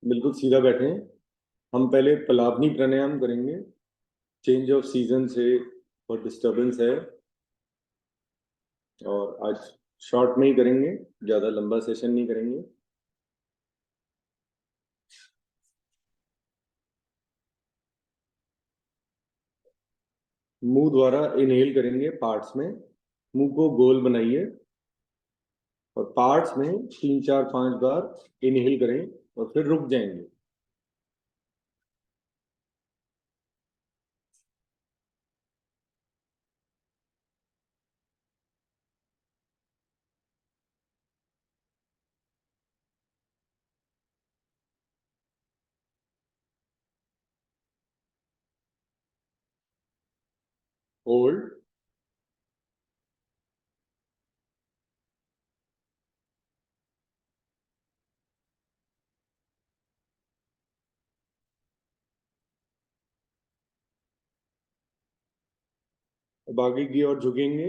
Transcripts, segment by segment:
बिल्कुल सीधा बैठे। हम पहले पलावनी प्राणायाम करेंगे। चेंज ऑफ सीजन से बहुत डिस्टरबेंस है और आज शॉर्ट में ही करेंगे, ज़्यादा लंबा सेशन नहीं करेंगे। मुंह द्वारा इनहेल करेंगे पार्ट्स में। मुंह को गोल बनाइए और पार्ट्स में 3 4 5 बार इनहेल करें और फिर रुक जाएंगे। होल्ड। अब आगे की ओर झुकेंगे,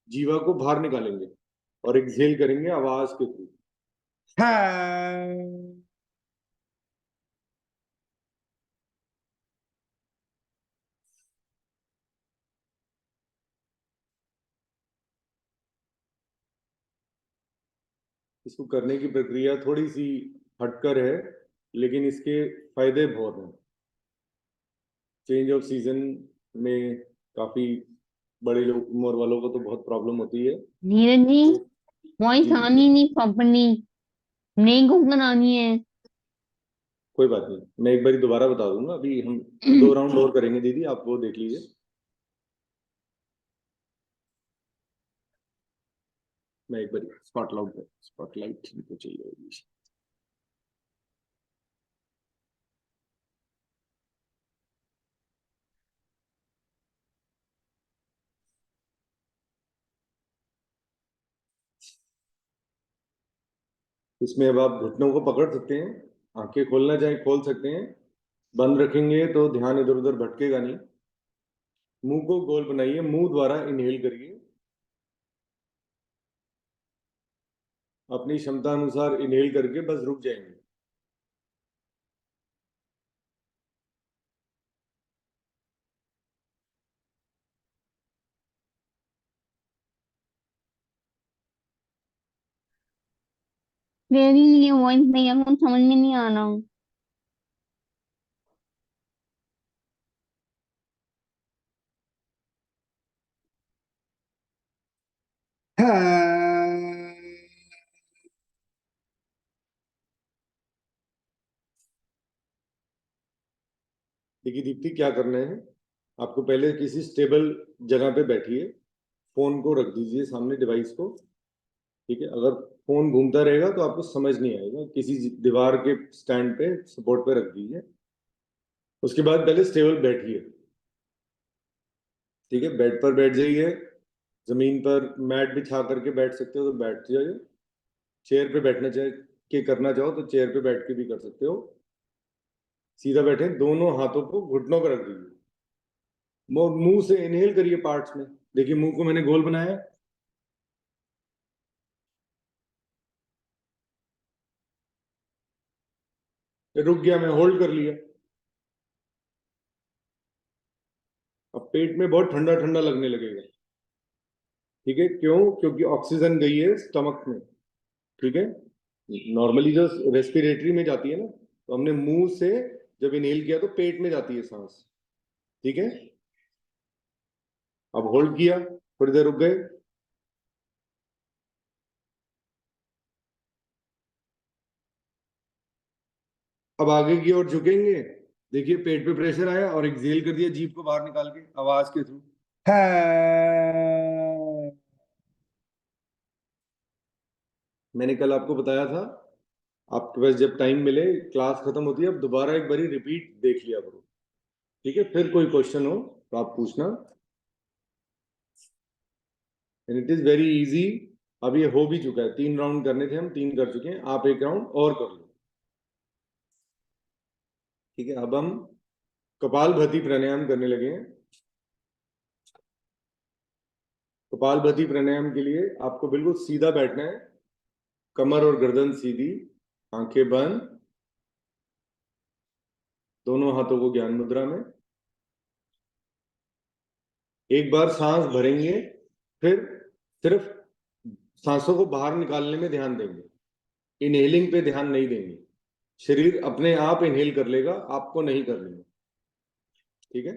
जीवा को बाहर निकालेंगे और एक्सहेल करेंगे आवाज के थ्रू। हाँ। इसको करने की प्रक्रिया थोड़ी सी हटकर है, लेकिन इसके फायदे बहुत हैं। चेंज ऑफ सीजन में काफी बड़े लोग, उम्र वालों को तो बहुत प्रॉब्लम होती है। नीरज जी, तो वॉइस जी आनी नहीं प्रॉपरली, नहीं को बनानी है। कोई बात नहीं, मैं एक बार दोबारा बता दूंगा। अभी हम 2 राउंड और करेंगे दीदी, आप वो देख लीजिए। मैं एक बार स्पॉटलाइट तो चाहिए। इसमें अब आप घुटनों को पकड़ सकते हैं, आंखें खोलना चाहे खोल सकते हैं। बंद रखेंगे तो ध्यान इधर उधर भटकेगा नहीं। मुंह को गोल बनाइए, मुंह द्वारा इनहेल करिए। अपनी क्षमता अनुसार इनहेल करके बस रुक जाएंगे। मेरी लिए वॉइस भैया को समझ में नहीं आ रहा हूँ। देखिए दीप्ति, क्या करना है आपको, पहले किसी स्टेबल जगह पे बैठिए। फोन को रख दीजिए सामने, डिवाइस को। ठीक है, अगर फोन घूमता रहेगा तो आपको समझ नहीं आएगा। किसी दीवार के स्टैंड पे, सपोर्ट पे रख दीजिए। उसके बाद पहले स्टेबल बैठिए। ठीक है, बेड पर बैठ जाइए। जमीन पर मैट बिछा करके बैठ सकते हो तो बैठ जाइए। चेयर पे बैठना चाहे के करना चाहो तो चेयर पे बैठ के भी कर सकते हो। सीधा बैठे, दोनों हाथों को घुटनों पर रख दीजिए। मुंह से इनहेल करिए पार्ट्स में। देखिए मुंह को मैंने गोल बनाया है। रुक गया, मैं होल्ड कर लिया। अब पेट में बहुत ठंडा ठंडा लगने लगेगा। ठीक है, क्यों? क्योंकि ऑक्सीजन गई है स्टमक में। ठीक है, नॉर्मली जो रेस्पिरेटरी में जाती है ना, तो हमने मुंह से जब इनहेल किया तो पेट में जाती है सांस। ठीक है, अब होल्ड किया, थोड़ी देर रुक गए। अब आगे की ओर झुकेंगे। देखिए पेट पे प्रेशर आया और एक्सहेल कर दिया जीभ को बाहर निकाल के आवाज के थ्रू। मैंने कल आपको बताया था, आपके पास जब टाइम मिले, क्लास खत्म होती है, अब दोबारा एक बारी रिपीट देख लिया करो। ठीक है, फिर कोई क्वेश्चन हो तो आप पूछना। It is very easy. अब ये हो भी चुका है, 3 राउंड करने थे, हम 3 कर चुके हैं। आप 1 राउंड और कर लो। ठीक है, अब हम कपालभाति प्राणायाम करने लगे हैं। कपालभाति प्राणायाम के लिए आपको बिल्कुल सीधा बैठना है, कमर और गर्दन सीधी, आंखें बंद। दोनों हाथों को ज्ञान मुद्रा में। एक बार सांस भरेंगे, फिर सिर्फ सांसों को बाहर निकालने में ध्यान देंगे, इनहेलिंग पे ध्यान नहीं देंगे। शरीर अपने आप इनहेल कर लेगा, आपको नहीं कर लेगा। ठीक है,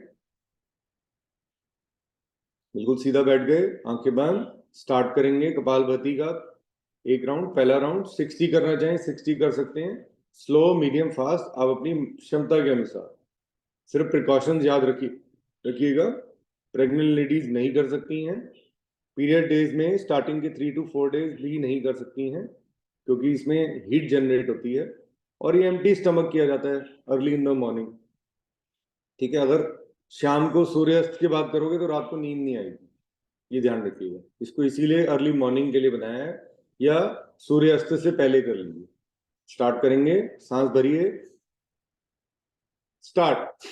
बिल्कुल सीधा बैठ गए, आंखें बंद। स्टार्ट करेंगे कपालभाति का एक राउंड। पहला राउंड 60 करना चाहें 60 कर सकते हैं, स्लो मीडियम फास्ट, आप अपनी क्षमता के अनुसार। सिर्फ प्रिकॉशंस याद रखिएगा, प्रेग्नेंट लेडीज नहीं कर सकती हैं। पीरियड डेज में स्टार्टिंग के 3 to 4 डेज भी नहीं कर सकती हैं, क्योंकि इसमें हीट जनरेट होती है, और ये एम्प्टी स्टमक किया जाता है अर्ली इन द मॉर्निंग। ठीक है, अगर शाम को सूर्यास्त के बाद करोगे तो रात को नींद नहीं आएगी, ये ध्यान रखिएगा। इसको इसीलिए अर्ली मॉर्निंग के लिए बनाया है, या सूर्यास्त से पहले कर लीजिए। स्टार्ट करेंगे, सांस भरिए, स्टार्ट।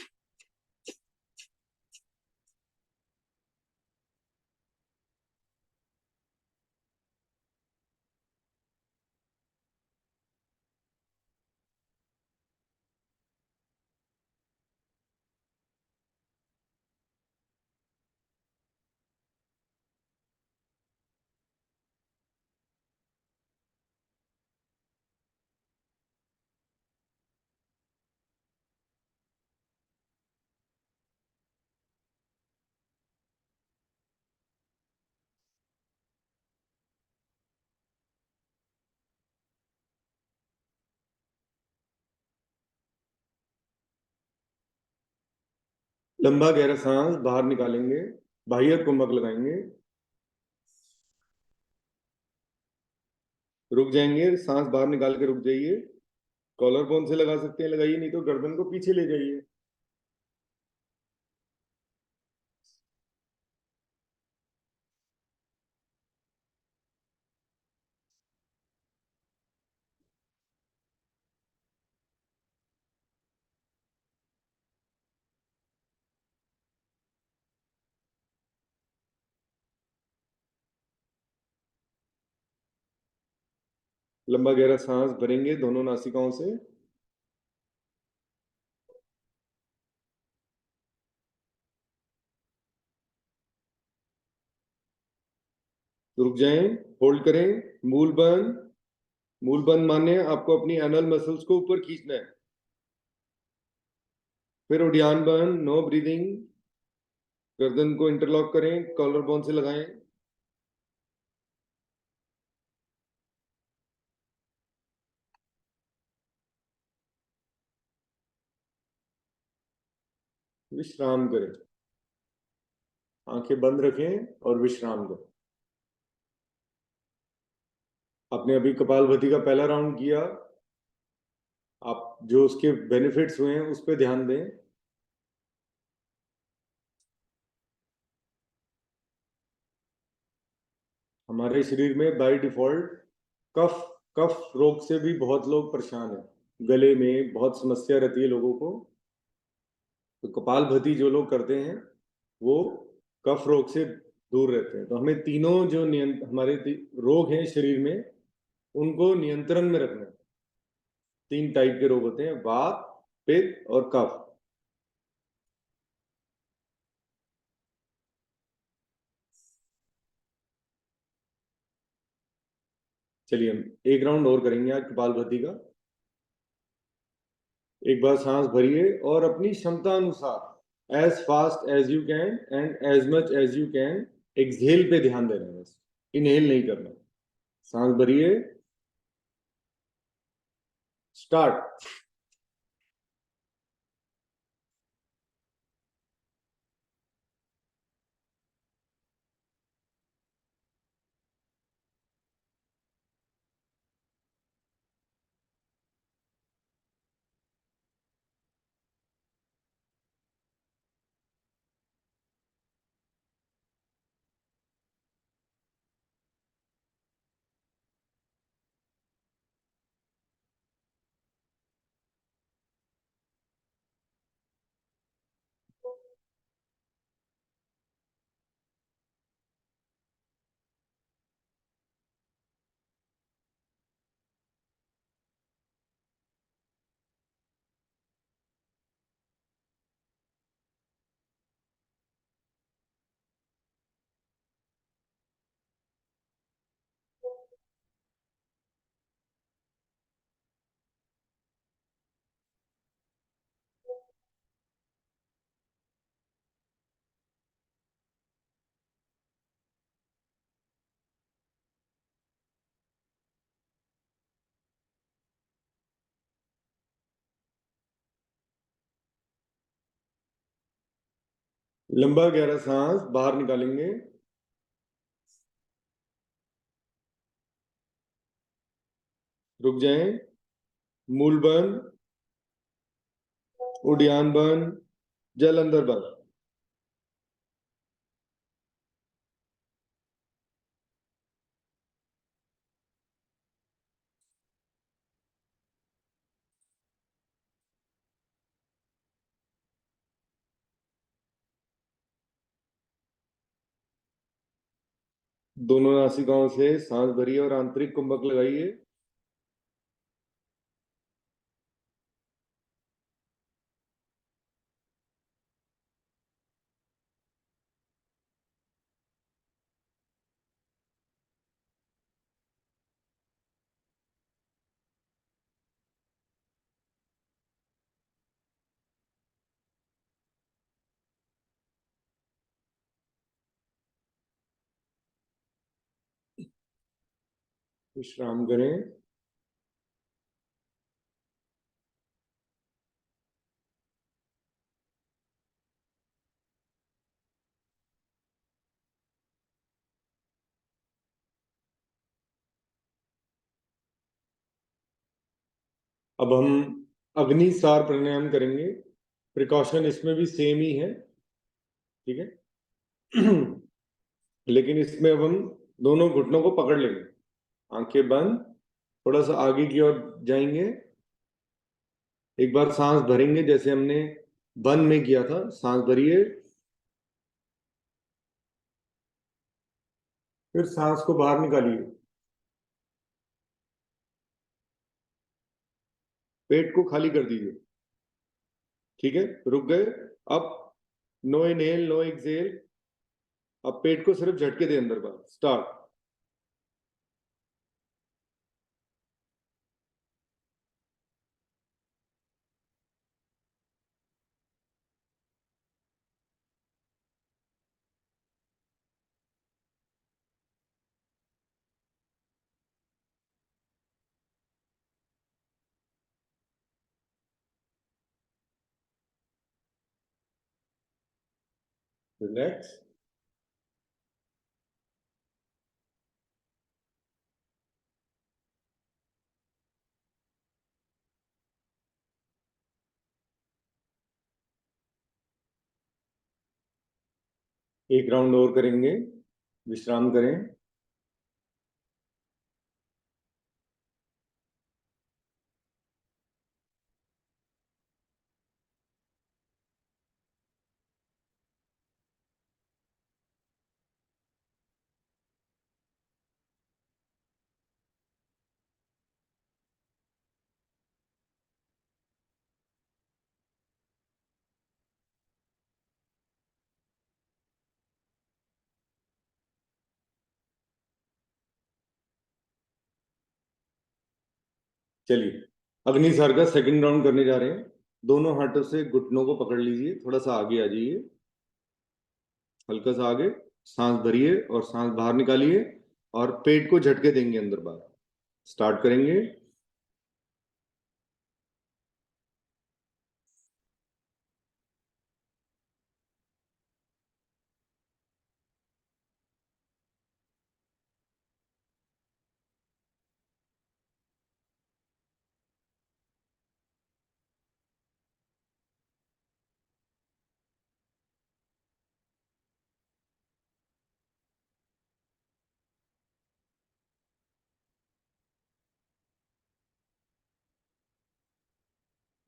लंबा गहरा सांस बाहर निकालेंगे, बाह्य कुंभक लगाएंगे, रुक जाएंगे, सांस बाहर निकाल के रुक जाइए। कॉलर बोन से लगा सकते हैं लगाइए, नहीं तो गर्दन को पीछे ले जाइए। लंबा गहरा सांस भरेंगे दोनों नासिकाओं से, रुक जाएं, होल्ड करें, मूल बंद। मूल बंद माने आपको अपनी एनल मसल्स को ऊपर खींचना है। फिर उड़ियान बंद, नो ब्रीदिंग। गर्दन को इंटरलॉक करें, कॉलर बोन से लगाएं। विश्राम करें, आंखें बंद रखें और विश्राम करें। आपने अभी कपालभाति का पहला राउंड किया, आप जो उसके बेनिफिट्स हुए हैं उस पर ध्यान दें। हमारे शरीर में बाय डिफॉल्ट कफ कफ रोग से भी बहुत लोग परेशान हैं, गले में बहुत समस्या रहती है लोगों को। तो कपालभाति जो लोग करते हैं वो कफ रोग से दूर रहते हैं। तो हमें तीनों जो हमारे रोग हैं शरीर में, उनको नियंत्रण में रखना है। 3 टाइप के रोग होते हैं, वात, पित्त और कफ। चलिए हम एक राउंड और करेंगे आज कपालभाति का। एक बार सांस भरिए और अपनी क्षमता अनुसार as fast as you can and as much as you can exhale पे ध्यान देना है, बस इनहेल नहीं करना। सांस भरिए, स्टार्ट। लंबा गहरा सांस बाहर निकालेंगे। रुक जाएं। मूल बंद, उड़ियान बंद, जल अंदर बंद। दोनों नासिकाओं से सांस भरिए और आंतरिक कुंभक लगाइए। विश्राम करें। अब हम अग्नि सार प्राणायाम करेंगे। प्रिकॉशन इसमें भी सेम ही है, ठीक है। लेकिन इसमें अब हम दोनों घुटनों को पकड़ लेंगे, आंखें बंद, थोड़ा सा आगे की ओर जाएंगे। एक बार सांस भरेंगे जैसे हमने बंद में किया था, सांस भरिए, फिर सांस को बाहर निकालिए। पेट को खाली कर दीजिए, ठीक है। रुक गए। अब नो इनहेल नो एक्सहेल। अब पेट को सिर्फ झटके दे अंदर बाहर। स्टार्ट। रिलैक्स। एक राउंड और करेंगे, विश्राम करें। चलिए, अग्निसार का सेकंड राउंड करने जा रहे हैं। दोनों हाथों से घुटनों को पकड़ लीजिए, थोड़ा सा आगे आ जाइए, हल्का सा आगे। सांस भरिए और सांस बाहर निकालिए, और पेट को झटके देंगे अंदर बाहर। स्टार्ट करेंगे।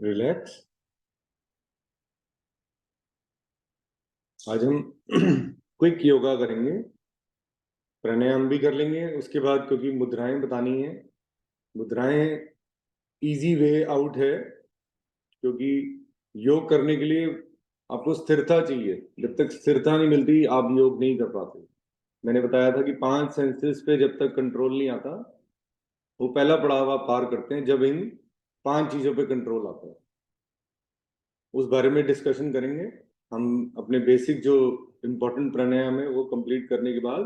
रिलैक्स। आज हम क्विक योगा करेंगे, प्राणायाम भी कर लेंगे उसके बाद, क्योंकि मुद्राएं बतानी है। मुद्राएं इजी वे आउट है, क्योंकि योग करने के लिए आपको स्थिरता चाहिए। जब तक स्थिरता नहीं मिलती आप योग नहीं कर पाते। मैंने बताया था कि 5 सेंसेस पे जब तक कंट्रोल नहीं आता, वो पहला पड़ाव आप पार करते हैं जब इन 5 चीजों पे कंट्रोल आता है। उस बारे में डिस्कशन करेंगे हम। अपने बेसिक जो इम्पोर्टेंट प्राणायाम है वो कंप्लीट करने के बाद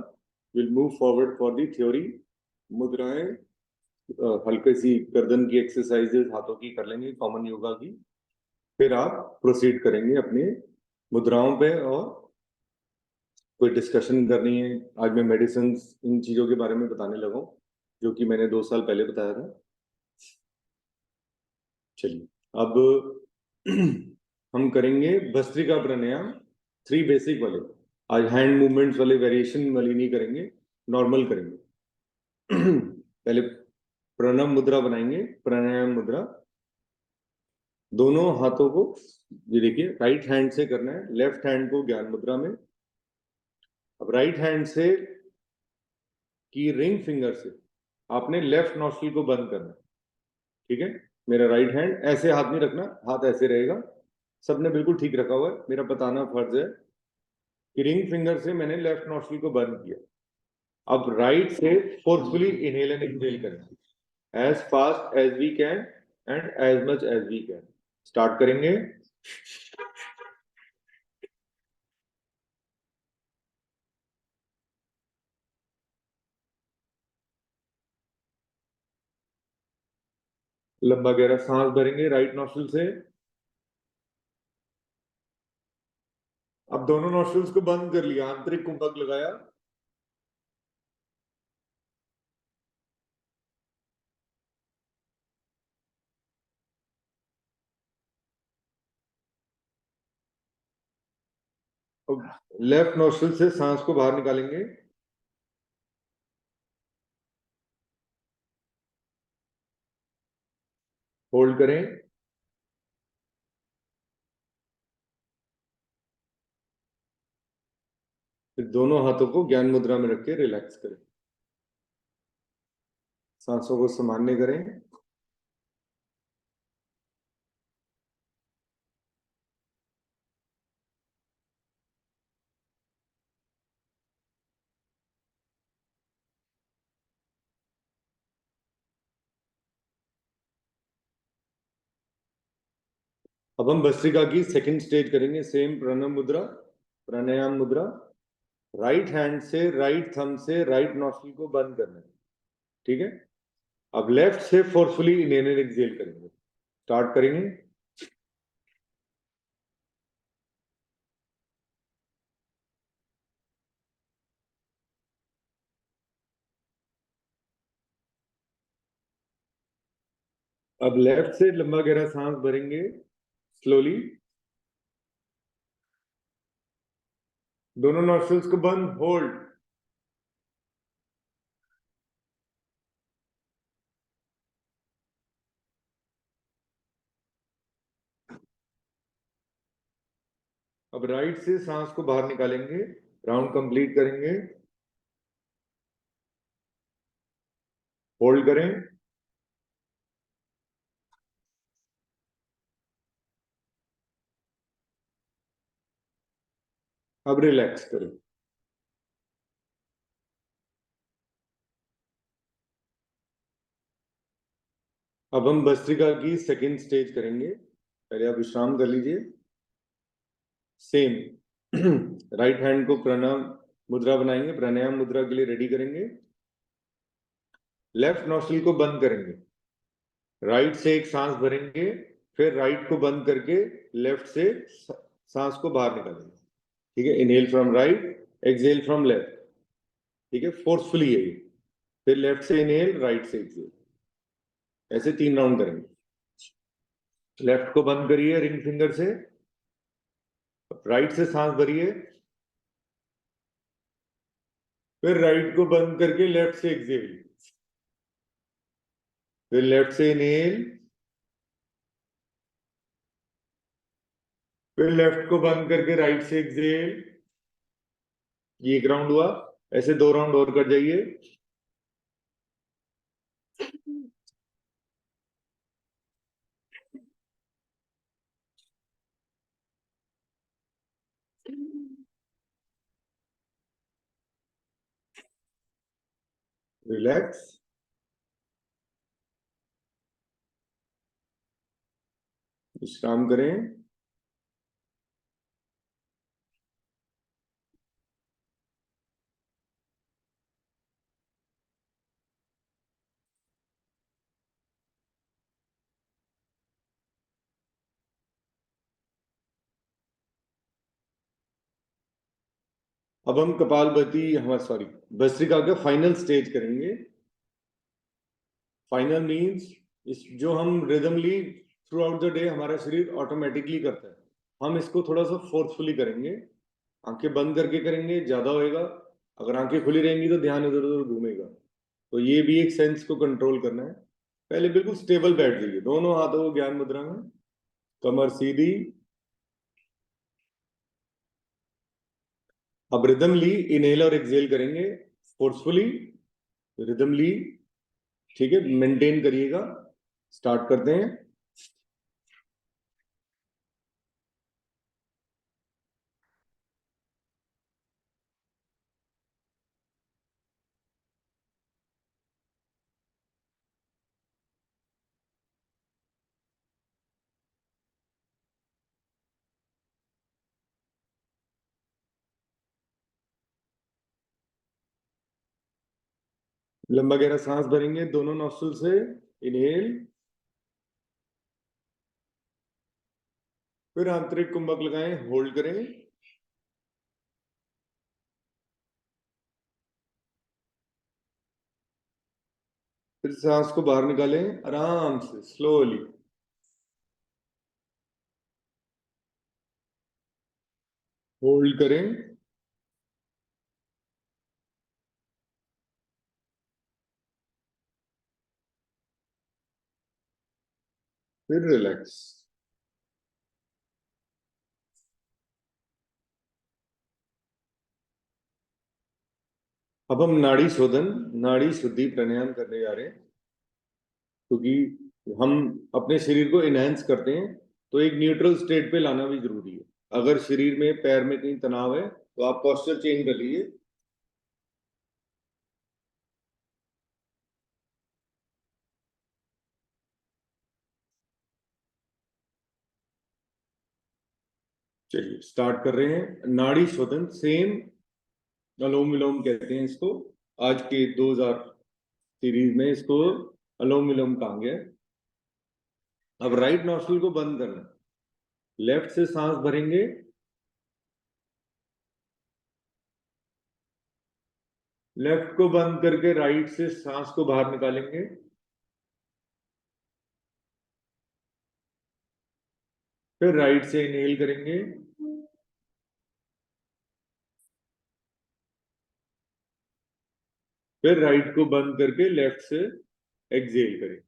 will move forward for the theory. मुद्राएं, हल्की सी गर्दन की एक्सरसाइजेस हाथों की कर लेंगे, कॉमन योगा की। फिर आप प्रोसीड करेंगे अपनी मुद्राओं पे और कोई डिस्कशन करनी है? आज मैं मेडिसिन इन चीजों के बारे में बताने लगा हूँ जो कि मैंने 2 साल पहले बताया था। चलिए अब हम करेंगे भस्त्रिका प्राणायाम, 3 बेसिक वाले। आज हैंड मूवमेंट्स वाले वेरिएशन वाली नहीं करेंगे, नॉर्मल करेंगे। पहले प्रणव मुद्रा बनाएंगे, प्राणायाम मुद्रा। दोनों हाथों को, ये देखिए, राइट हैंड से करना है, लेफ्ट हैंड को ज्ञान मुद्रा में। अब राइट हैंड से की रिंग फिंगर से आपने लेफ्ट नॉस्ट्रिल को बंद करना है। ठीक है, मेरा राइट हैंड ऐसे हाथ नहीं रखना, हाथ ऐसे रहेगा। सबने बिल्कुल ठीक रखा हुआ है, मेरा बताना फर्ज है कि रिंग फिंगर से मैंने लेफ्ट नॉस्ट्रिल को बंद किया। अब राइट से फोर्सफुली इनहेल एंड एक्सहेल करें, as fast as we can and as much as we can. Start करेंगे। लंबा गहरा सांस भरेंगे राइट नॉस्ट्रिल से। अब दोनों नॉस्ट्रिल्स को बंद कर लिया, आंतरिक कुंभक लगाया। अब लेफ्ट नोस्ट्रिल से सांस को बाहर निकालेंगे। होल्ड करें। फिर दोनों हाथों को ज्ञान मुद्रा में रख के रिलैक्स करें। सांसों को सामान्य करें। अब हम भस्त्रिका की सेकंड स्टेज करेंगे, सेम प्रणव मुद्रा, प्राणायाम मुद्रा। राइट हैंड से, राइट थंब से राइट नॉस्ट्रिल को बंद करना है। ठीक है, अब लेफ्ट से फोर्सफुली इनहेल एंड एक्सहेल करेंगे। स्टार्ट करेंगे। अब लेफ्ट से लंबा गहरा सांस भरेंगे स्लोली। दोनों नॉस्ट्रिल्स को बंद, होल्ड। अब राइट से सांस को बाहर निकालेंगे, राउंड कंप्लीट करेंगे। होल्ड करें। अब रिलैक्स करें। अब हम भस्त्रिका की सेकंड स्टेज करेंगे। पहले आप विश्राम कर लीजिए। सेम राइट हैंड को प्राणायाम मुद्रा बनाएंगे, प्राणायाम मुद्रा के लिए रेडी करेंगे। लेफ्ट नॉस्ट्रिल को बंद करेंगे, राइट से एक सांस भरेंगे, फिर राइट को बंद करके लेफ्ट से सांस को बाहर निकालेंगे। ठीक है, inhale from right, exhale from left. ठीक है, फोर्सफुली है ये। फिर लेफ्ट से इनहेल, राइट से एक्सहेल, ऐसे 3 राउंड करेंगे। लेफ्ट को बंद करिए रिंग फिंगर से, राइट से सांस भरिए, फिर राइट को बंद करके लेफ्ट से एक्सहेल, फिर लेफ्ट से इनहेल, फिर लेफ्ट को बंद करके राइट से एक्सहेल। ये 1 राउंड हुआ, ऐसे 2 राउंड और कर जाइए। रिलैक्स, विश्राम करें। अब हम कपालभाति, हमारा सॉरी, भस्त्रिका का फाइनल स्टेज करेंगे। फाइनल मीन्स जो हम रिदमली थ्रू आउट द डे हमारा शरीर ऑटोमेटिकली करता है, हम इसको थोड़ा सा फोर्सफुली करेंगे। आंखें बंद करके करेंगे, ज्यादा होएगा। अगर आंखें खुली रहेंगी तो ध्यान इधर उधर घूमेगा। तो ये भी एक सेंस को कंट्रोल करना है। पहले बिल्कुल स्टेबल बैठ जाइए, दोनों हाथों को ज्ञान मुद्रा में, कमर सीधी। अब रिदमली इनहेल और एक्सहेल करेंगे, फोर्सफुली रिदमली। ठीक है, मेंटेन करिएगा। स्टार्ट करते हैं। लंबा गहरा सांस भरेंगे दोनों नॉस्ट्रिल से। इनहेल, फिर आंतरिक कुंभक लगाएं, होल्ड करें। फिर सांस को बाहर निकालें आराम से, स्लोली। होल्ड करें। फिर रिलैक्स। अब हम नाड़ी शोधन, नाड़ी शुद्धि प्राणायाम करने जा रहे हैं। क्योंकि हम अपने शरीर को इनहेंस करते हैं, तो एक न्यूट्रल स्टेट पे लाना भी जरूरी है। अगर शरीर में, पैर में कहीं तनाव है तो आप पोस्चर चेंज कर लीजिए। चलिए स्टार्ट कर रहे हैं। नाड़ी शोधन, सेम अनुलोम विलोम कहते हैं इसको। आज के 2000 सीरीज में इसको अनुलोम विलोम कहा गया है। अब राइट नॉस्ट्रिल को बंद करना, लेफ्ट से सांस भरेंगे, लेफ्ट को बंद करके राइट से सांस को बाहर निकालेंगे। फिर राइट से इनहेल करेंगे, फिर राइट को बंद करके लेफ्ट से एक्सहेल करें।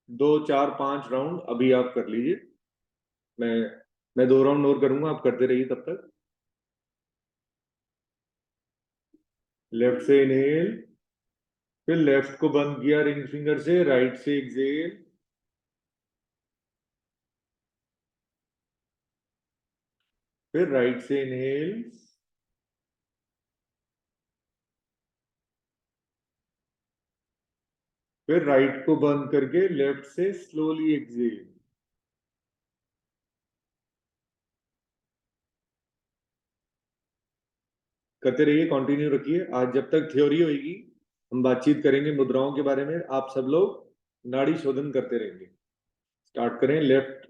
2 4 5 राउंड अभी आप कर लीजिए। मैं मैं 2 राउंड और करूंगा, आप करते रहिए तब तक। लेफ्ट से इनहेल, फिर लेफ्ट को बंद किया रिंग फिंगर से, राइट से एक्सहेल, फिर राइट से इनहेल, फिर राइट को बंद करके लेफ्ट से स्लोली एक्सहेल। करते रहिए, कंटिन्यू रखिए। आज जब तक थ्योरी होगी, हम बातचीत करेंगे मुद्राओं के बारे में, आप सब लोग नाड़ी शोधन करते रहेंगे। स्टार्ट करें। लेफ्ट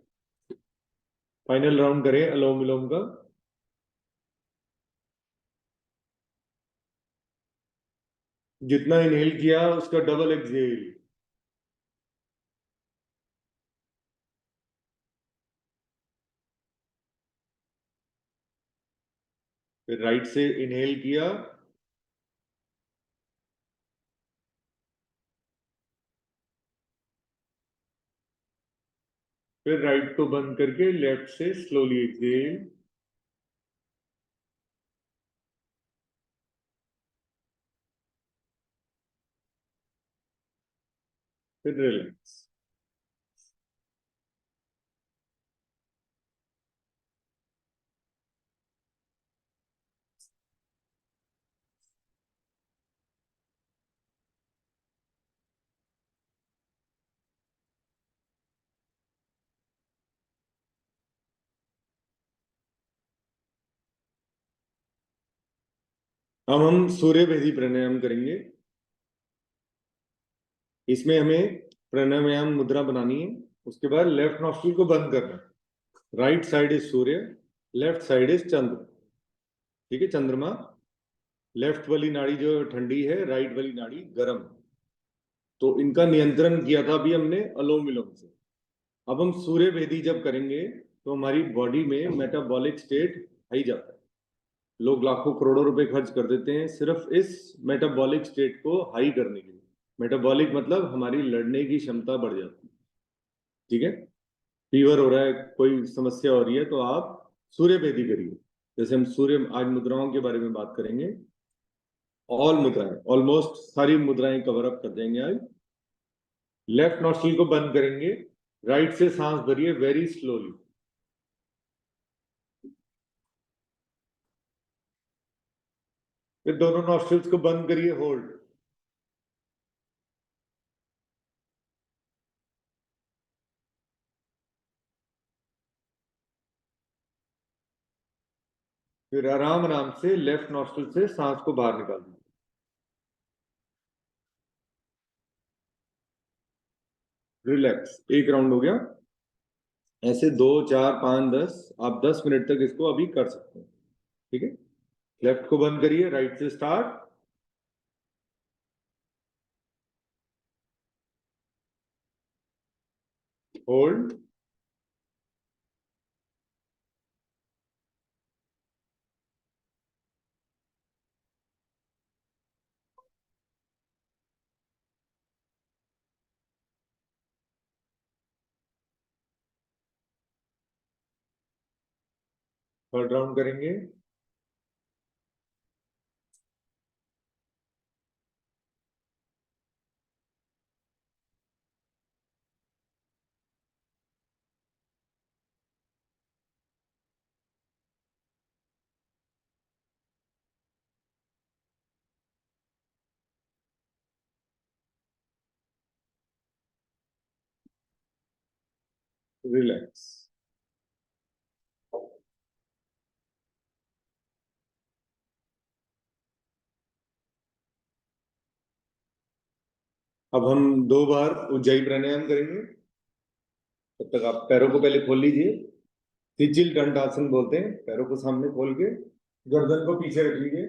फाइनल राउंड करें अनुलोम विलोम का। जितना इनहेल किया उसका डबल एक्सहेल। फिर राइट से इनहेल किया, फिर राइट को बंद करके लेफ्ट से स्लोली एक्सहेल, फिर रिलैक्स। अब हम सूर्य भेदी प्राणायाम करेंगे। इसमें हमें प्राणायाम मुद्रा बनानी है। उसके बाद लेफ्ट नॉस्ट्रिल को बंद करना है। राइट साइड इज सूर्य, लेफ्ट साइड इज चंद्र। ठीक है, चंद्रमा। लेफ्ट वाली नाड़ी जो है ठंडी है, राइट वाली नाड़ी गर्म। तो इनका नियंत्रण किया था अभी हमने अनुलोम विलोम से। अब हम सूर्य भेदी जब करेंगे तो हमारी बॉडी में मेटाबॉलिक स्टेट हाई जाता है। लोग लाखों करोड़ों रुपए खर्च कर देते हैं सिर्फ इस मेटाबॉलिक स्टेट को हाई करने के लिए। मेटाबॉलिक मतलब हमारी लड़ने की क्षमता बढ़ जाती है। ठीक है, फीवर हो रहा है, कोई समस्या हो रही है, तो आप सूर्य भेदी करिए। जैसे हम सूर्य आज मुद्राओं के बारे में बात करेंगे। ऑल मुद्राएं, ऑलमोस्ट सारी मुद्राएं कवर अप कर देंगे आज। लेफ्ट नॉस्ट्रिल को बंद करेंगे, राइट से सांस भरिए वेरी स्लोली। फिर दोनों नॉस्ट्रिल्स को बंद करिए, होल्ड। फिर आराम आराम से लेफ्ट नॉस्ट्रिल से सांस को बाहर निकाल दीजिए। रिलैक्स, एक राउंड हो गया। ऐसे 2, 4, 5, 10, आप 10 मिनट तक इसको अभी कर सकते हैं। ठीक है, लेफ्ट को बंद करिए, राइट से स्टार्ट, होल्ड। थर्ड राउंड करेंगे। रिलैक्स। अब हम 2 बार उज्जाई प्राणायाम करेंगे। तब तक आप पैरों को पहले खोल लीजिए। सिजिल दंडासन बोलते हैं, पैरों को सामने खोल के गर्दन को पीछे रख लीजिए।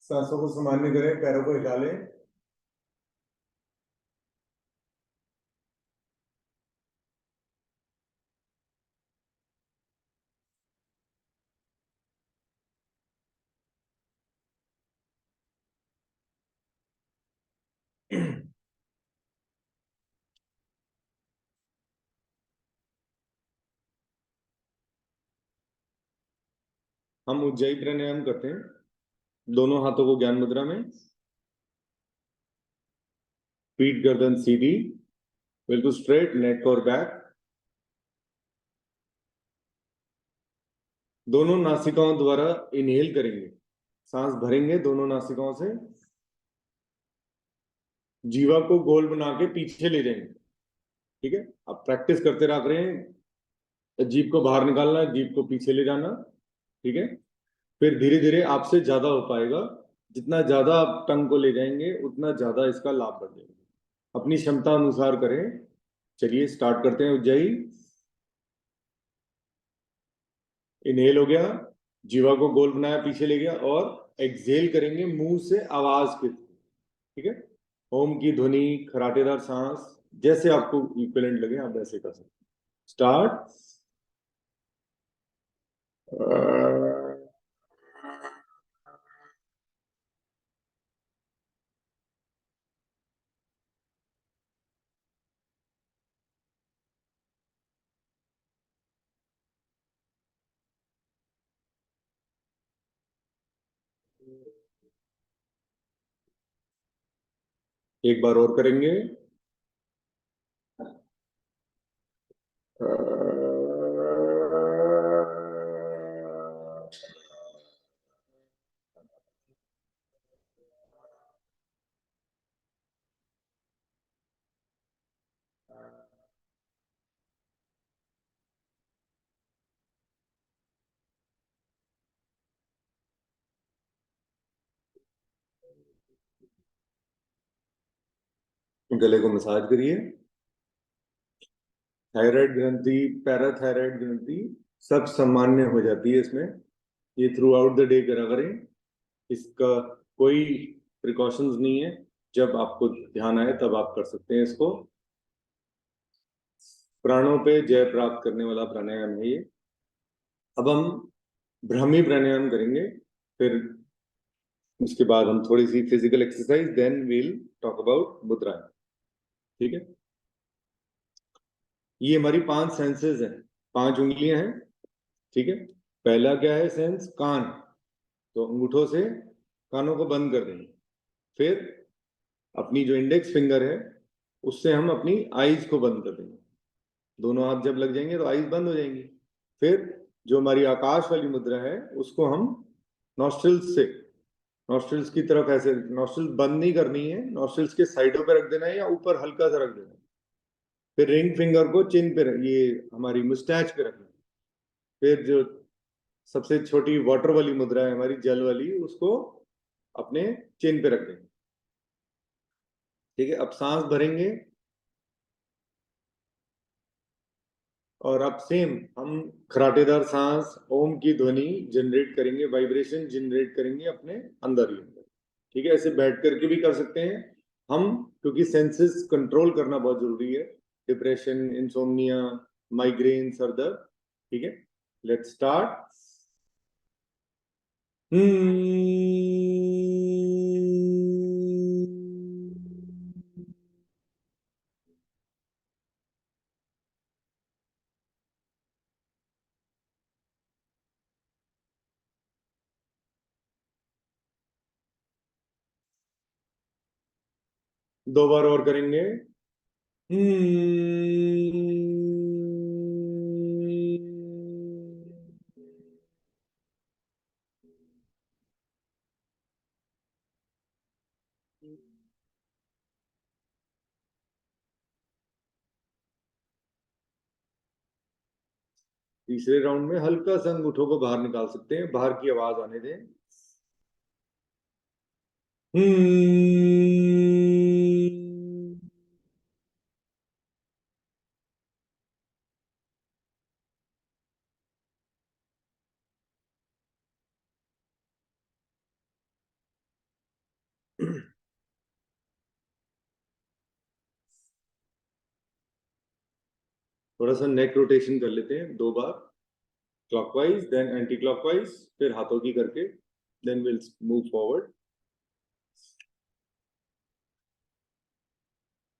सांसों को सामान्य करें, पैरों को हिला लें। हम उज्जाई प्राणायाम करते हैं, दोनों हाथों को ज्ञान मुद्रा में, पीठ गर्दन सीधी, बिल्कुल स्ट्रेट, नेक और बैक। दोनों नासिकाओं द्वारा इनहेल करेंगे, सांस भरेंगे दोनों नासिकाओं से, जीवा को गोल बना के पीछे ले जाएंगे। ठीक है, आप प्रैक्टिस करते रह रहे हैं, जीभ को बाहर निकालना, जीभ को पीछे ले जाना। ठीक है, फिर धीरे धीरे आपसे ज्यादा हो पाएगा। जितना ज्यादा आप टंग को ले जाएंगे उतना ज्यादा इसका लाभ बढ़ जाएगा। अपनी क्षमता अनुसार करें। चलिए स्टार्ट करते हैं उज्जाई। इनहेल हो गया, जीवा को गोल बनाया, पीछे ले गया, और एक्सहेल करेंगे मुंह से आवाज के थ्रू। ठीक है, ओम की ध्वनि, खराटेदार सांस, जैसे आपको इक्विवेलेंट लगे आप वैसे कर सकते हैं। स्टार्ट। एक बार और करेंगे। गले को मसाज करिए। थायराइड ग्रंथि, पैराथायराइड ग्रंथि सब सामान्य हो जाती है इसमें। ये थ्रू आउट द डे करा करें, इसका कोई प्रिकॉशंस नहीं है, जब आपको ध्यान आए तब आप कर सकते हैं इसको। प्राणों पे जय प्राप्त करने वाला प्राणायाम है ये। अब हम ब्राह्मी प्राणायाम करेंगे, फिर उसके बाद हम थोड़ी सी physical exercise, then we'll talk about मुद्राएं। ठीक है, ये हमारी 5 सेंसेस हैं, 5 उंगलियां हैं। ठीक है, पहला क्या है सेंस? कान। तो अंगूठों से कानों को बंद कर देंगे। फिर अपनी जो इंडेक्स फिंगर है उससे हम अपनी आईज को बंद कर देंगे। दोनों हाथ जब लग जाएंगे तो आईज बंद हो जाएंगी। फिर जो हमारी आकाश वाली मुद्रा है उसको हम नॉस्ट्रिल्स से, नॉस्ट्रिल्स की तरफ ऐसे, नॉस्ट्रिल्स बंद नहीं करनी है, नॉस्ट्रिल्स के साइडों पे रख देना है या ऊपर हल्का सा रख देना है। फिर रिंग फिंगर को चिन पे ये हमारी मुस्टैच पे रखना है। फिर जो सबसे छोटी वाटर वाली मुद्रा है हमारी, जल वाली, उसको अपने चिन पे रख देंगे। ठीक है, अब सांस भरेंगे और अब सेम हम खराटेदार सांस, ओम की ध्वनि जनरेट करेंगे, वाइब्रेशन जनरेट करेंगे अपने अंदर ही अंदर। ठीक है, ऐसे बैठ करके भी कर सकते हैं हम, क्योंकि सेंसेस कंट्रोल करना बहुत जरूरी है। डिप्रेशन, इंसोम्निया, माइग्रेन, सर दर्द। ठीक है, लेट्स स्टार्ट। दो बार और करेंगे। तीसरे राउंड में हल्का सा अंगूठों को बाहर निकाल सकते हैं, बाहर की आवाज आने दें। थोड़ा सा नेक रोटेशन कर लेते हैं 2 बार, क्लॉकवाइज देन एंटी क्लॉकवाइज, फिर हाथों की करके, देन विल मूव फॉरवर्ड।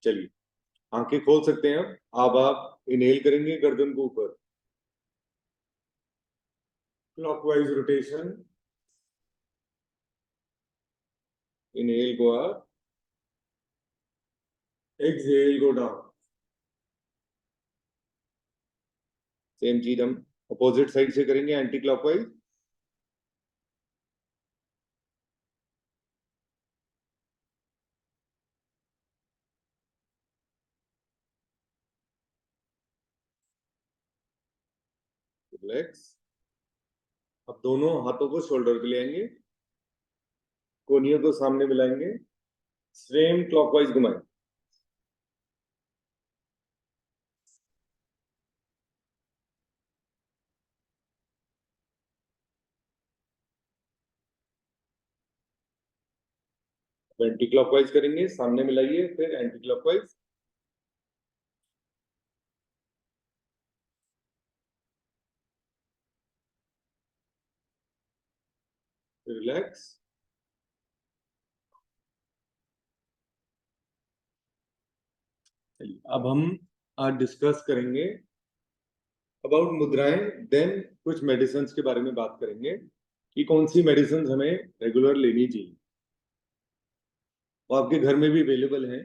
चलिए, आंखें खोल सकते हैं अब आप इनहेल करेंगे गर्दन को ऊपर, clockwise rotation, inhale go up, exhale go down. Same चीज हम अपोजिट साइड से करेंगे, एंटी क्लॉकवाइज। रिलैक्स। अब दोनों हाथों को शोल्डर पे ले आएंगे, कोहनियों को सामने मिलाएंगे, सेम क्लॉकवाइज घुमाएं। एंटी क्लॉकवाइज करेंगे, सामने मिलाइए, फिर एंटी क्लॉकवाइज। रिलैक्स। अब हम आज डिस्कस करेंगे अबाउट मुद्राएं, देन कुछ मेडिसिन के बारे में बात करेंगे कि कौन सी मेडिसिन हमें रेगुलर लेनी चाहिए। वो आपके घर में भी अवेलेबल है।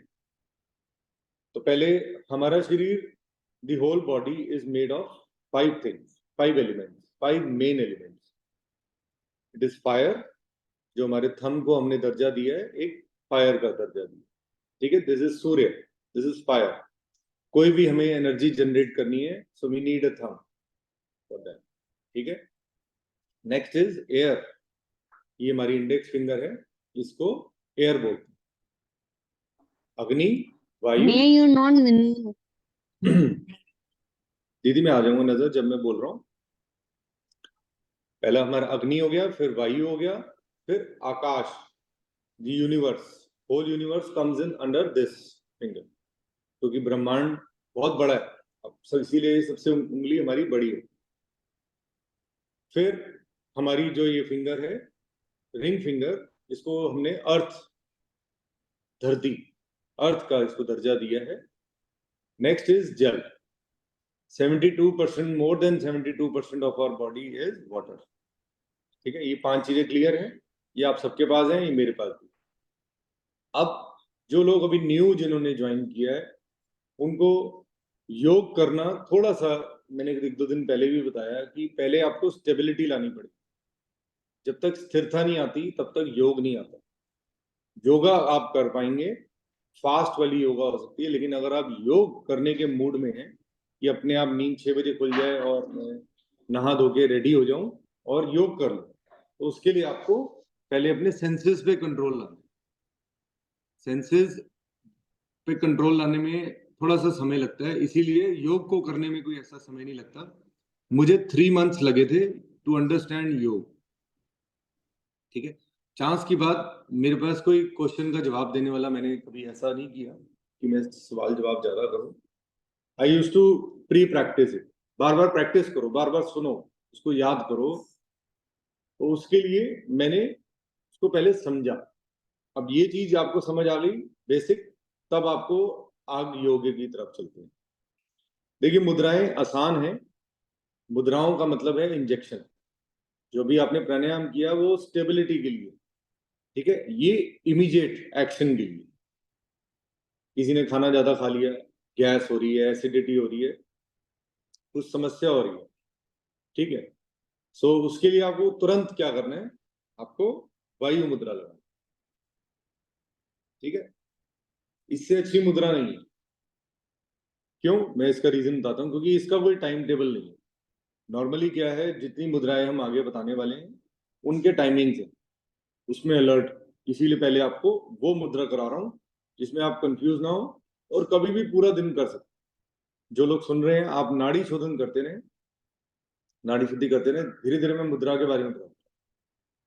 तो पहले, हमारा शरीर, the whole body is made of 5 things, 5 elements, 5 main elements. It is fire, जो हमारे थंब को हमने दर्जा दिया है, एक फायर का दर्जा दिया। ठीक है, दिस इज सूर्य, दिस इज फायर। कोई भी हमें एनर्जी जनरेट करनी है, so we need a thumb for that. ठीक है, नेक्स्ट इज एयर। ये हमारी इंडेक्स फिंगर है, इसको एयर बोलते हैं। अग्नि, वायु। May you not win. दीदी मैं आ जाऊंगा नजर जब मैं बोल रहा हूँ। पहला हमारा अग्नि हो गया, फिर वायु हो गया, फिर आकाश। The universe, whole universe comes in under this finger, क्योंकि ब्रह्मांड बहुत बड़ा है। अब इसीलिए सबसे उंगली हमारी बड़ी है। फिर हमारी जो ये फिंगर है, रिंग फिंगर, इसको हमने अर्थ, धरती, अर्थ का इसको दर्जा दिया है। नेक्स्ट इज जल। 72%, more than 72% of our body is water. ठीक है, ये 5 चीजें क्लियर हैं। ये आप सबके पास हैं, ये मेरे पास भी। अब जो लोग अभी न्यू जिन्होंने ज्वाइन किया है, उनको योग करना थोड़ा सा, मैंने 1-2 दिन पहले भी बताया कि पहले आपको स्टेबिलिटी लानी पड़ेगी। जब तक स्थिरता नहीं आती तब तक योग नहीं आता। योगा आप कर पाएंगे, फास्ट वाली योगा हो सकती है, लेकिन अगर आप योग करने के मूड में हैं कि अपने आप नींद 6 बजे खुल जाए और मैं नहा धो के रेडी हो जाऊं और योग कर लूं, तो उसके लिए आपको पहले अपने सेंसेस पे कंट्रोल लाना है। सेंसेस पे कंट्रोल लाने में थोड़ा सा समय लगता है, इसीलिए योग को करने में कोई ऐसा समय नहीं लगता। मुझे 3 मंथ्स लगे थे टू अंडरस्टैंड योग। ठीक है, चांस की बात, मेरे पास कोई क्वेश्चन का जवाब देने वाला मैंने कभी ऐसा नहीं किया कि मैं सवाल जवाब ज्यादा करूं। I use to pre practice it. बार बार प्रैक्टिस करो, बार बार सुनो, उसको याद करो। तो उसके लिए मैंने उसको पहले समझा। अब ये चीज आपको समझ आ गई बेसिक, तब आपको आग योगे की तरफ चलते हैं। देखिए मुद्राएं आसान हैं। मुद्राओं का मतलब है इंजेक्शन। जो भी आपने प्राणायाम किया वो स्टेबिलिटी के लिए, ठीक है, ये इमीडिएट एक्शन के लिए। किसी ने खाना ज्यादा खा लिया, गैस हो रही है, एसिडिटी हो रही है, कुछ समस्या हो रही है, ठीक है, सो उसके लिए आपको तुरंत क्या करना है, आपको वायु मुद्रा लगाना। ठीक है, इससे अच्छी मुद्रा नहीं है। क्यों, मैं इसका रीजन बताता हूँ, क्योंकि इसका कोई टाइम टेबल नहीं है। नॉर्मली क्या है, जितनी मुद्राएं हम आगे बताने वाले हैं उनके टाइमिंग्स है, उसमें अलर्ट। इसीलिए पहले आपको वो मुद्रा करा रहा हूँ जिसमें आप कंफ्यूज ना हो और कभी भी पूरा दिन कर सकते। जो लोग सुन रहे हैं, आप नाड़ी शोधन करते रहे, नाड़ी शुद्धि करते रहे, धीरे धीरे मैं मुद्रा के बारे में बताऊँ।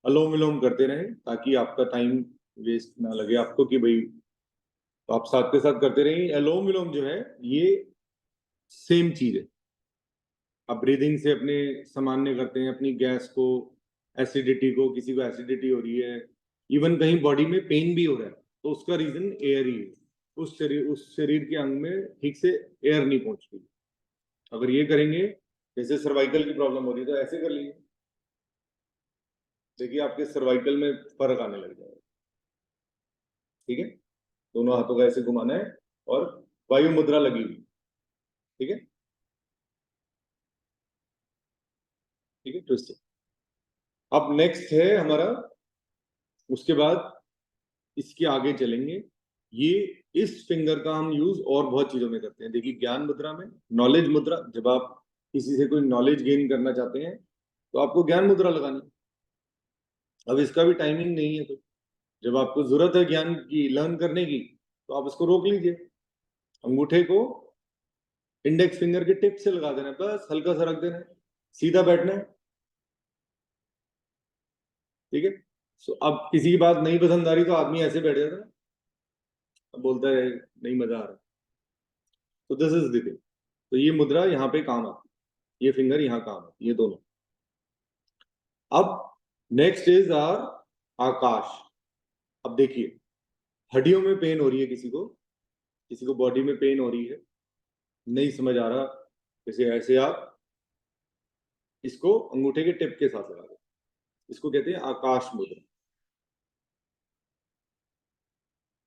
अलोम विलोम करते रहे ताकि आपका टाइम वेस्ट ना लगे आपको कि भाई, तो आप साथ के साथ करते रहिए। अलोम विलोम जो है ये सेम चीज है। आप ब्रीदिंग से अपने सामान्य करते हैं, अपनी गैस को, एसिडिटी को, किसी को एसिडिटी हो रही है, इवन कहीं बॉडी में पेन भी हो रहा है, तो उसका रीजन एयर ही है। उस शरीर के अंग में ठीक से एयर नहीं पहुंचती। अगर ये करेंगे, जैसे सर्वाइकल की प्रॉब्लम हो रही है तो ऐसे कर लीजिए, देखिए आपके सर्वाइकल में फर्क आने लग जाएगा। ठीक है, दोनों हाथों का ऐसे घुमाना है और वायु मुद्रा लगी हुई। ठीक है, ठीक है, ट्विस्ट। अब नेक्स्ट है हमारा, उसके बाद इसके आगे चलेंगे। ये इस फिंगर का हम यूज और बहुत चीजों में करते हैं। देखिए ज्ञान मुद्रा में, नॉलेज मुद्रा, जब आप किसी से कोई नॉलेज गेन करना चाहते हैं तो आपको ज्ञान मुद्रा लगानी। अब इसका भी टाइमिंग नहीं है, तो जब आपको जरूरत है ज्ञान की, लर्न करने की, तो आप इसको रोक लीजिए। अंगूठे को इंडेक्स फिंगर के टिप से लगा देना है, बस हल्का सा रख देना है, सीधा बैठना है। ठीक है, सो अब किसी की बात नहीं पसंद आ रही तो आदमी ऐसे बैठ जाता है, अब बोलता है नहीं मजा आ रहा। तो दिस इज द थिंग। तो ये मुद्रा यहाँ पे काम आती है, ये फिंगर यहाँ काम आती है, ये दोनों। अब नेक्स्ट इज आर आकाश। अब देखिए, हड्डियों में पेन हो रही है किसी को बॉडी में पेन हो रही है, नहीं समझ आ रहा, जैसे ऐसे आप इसको अंगूठे के टिप के साथ लगा दो। इसको कहते हैं आकाश मुद्रा।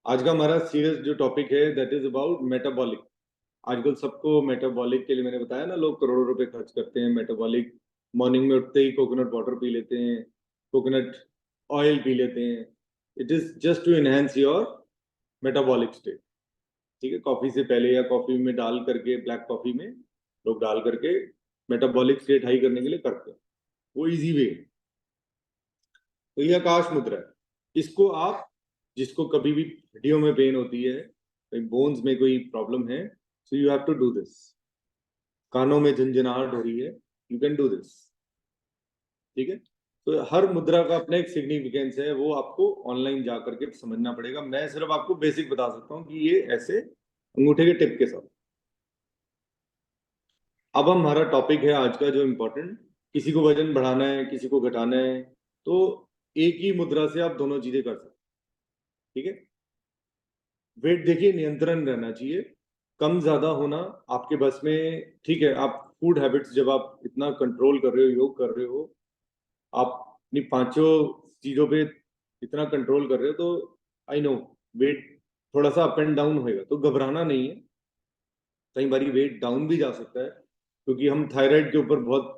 आज का हमारा सीरियस जो टॉपिक है दैट इज अबाउट मेटाबॉलिक। आजकल सबको मेटाबॉलिक के लिए, मैंने बताया ना, लोग करोड़ों रुपए खर्च करते हैं मेटाबॉलिक। मॉर्निंग में उठते ही कोकोनट वाटर पी लेते हैं, कोकोनट ऑयल पी लेते हैं। It is just to enhance your metabolic state. ठीक है, कॉफी से पहले या कॉफी में डाल करके, ब्लैक कॉफी में लोग डाल करके मेटाबॉलिक स्टेट हाई करने के लिए करते हैं, वो इजी वे है। तो ये आकाश मुद्रा है। इसको आप, जिसको कभी भी हड्डियों में पेन होती है, बोन्स में कोई प्रॉब्लम है, so you have to do this. कानों में झंझनाहट हो रही है, यू कैन डू दिस। ठीक है, तो हर मुद्रा का अपना एक सिग्निफिकेंस है, वो आपको ऑनलाइन जा करके समझना पड़ेगा। मैं सिर्फ आपको बेसिक बता सकता हूँ कि ये ऐसे अंगूठे के टिप के साथ। अब हमारा टॉपिक है आज का जो इम्पोर्टेंट, किसी को वजन बढ़ाना है, किसी को घटाना है, तो एक ही मुद्रा से आप दोनों चीजें कर सकते हैं। ठीक है, वेट देखिए नियंत्रण रहना चाहिए, कम ज्यादा होना आपके बस में। ठीक है, आप फूड हैबिट्स जब आप इतना कंट्रोल कर रहे हो, योग कर रहे हो, आप अपनी पांचों चीजों पे इतना कंट्रोल कर रहे हो, तो आई नो वेट थोड़ा सा अप एंड डाउन होएगा, तो घबराना नहीं है। कई बारी वेट डाउन भी जा सकता है, क्योंकि हम थायराइड के ऊपर बहुत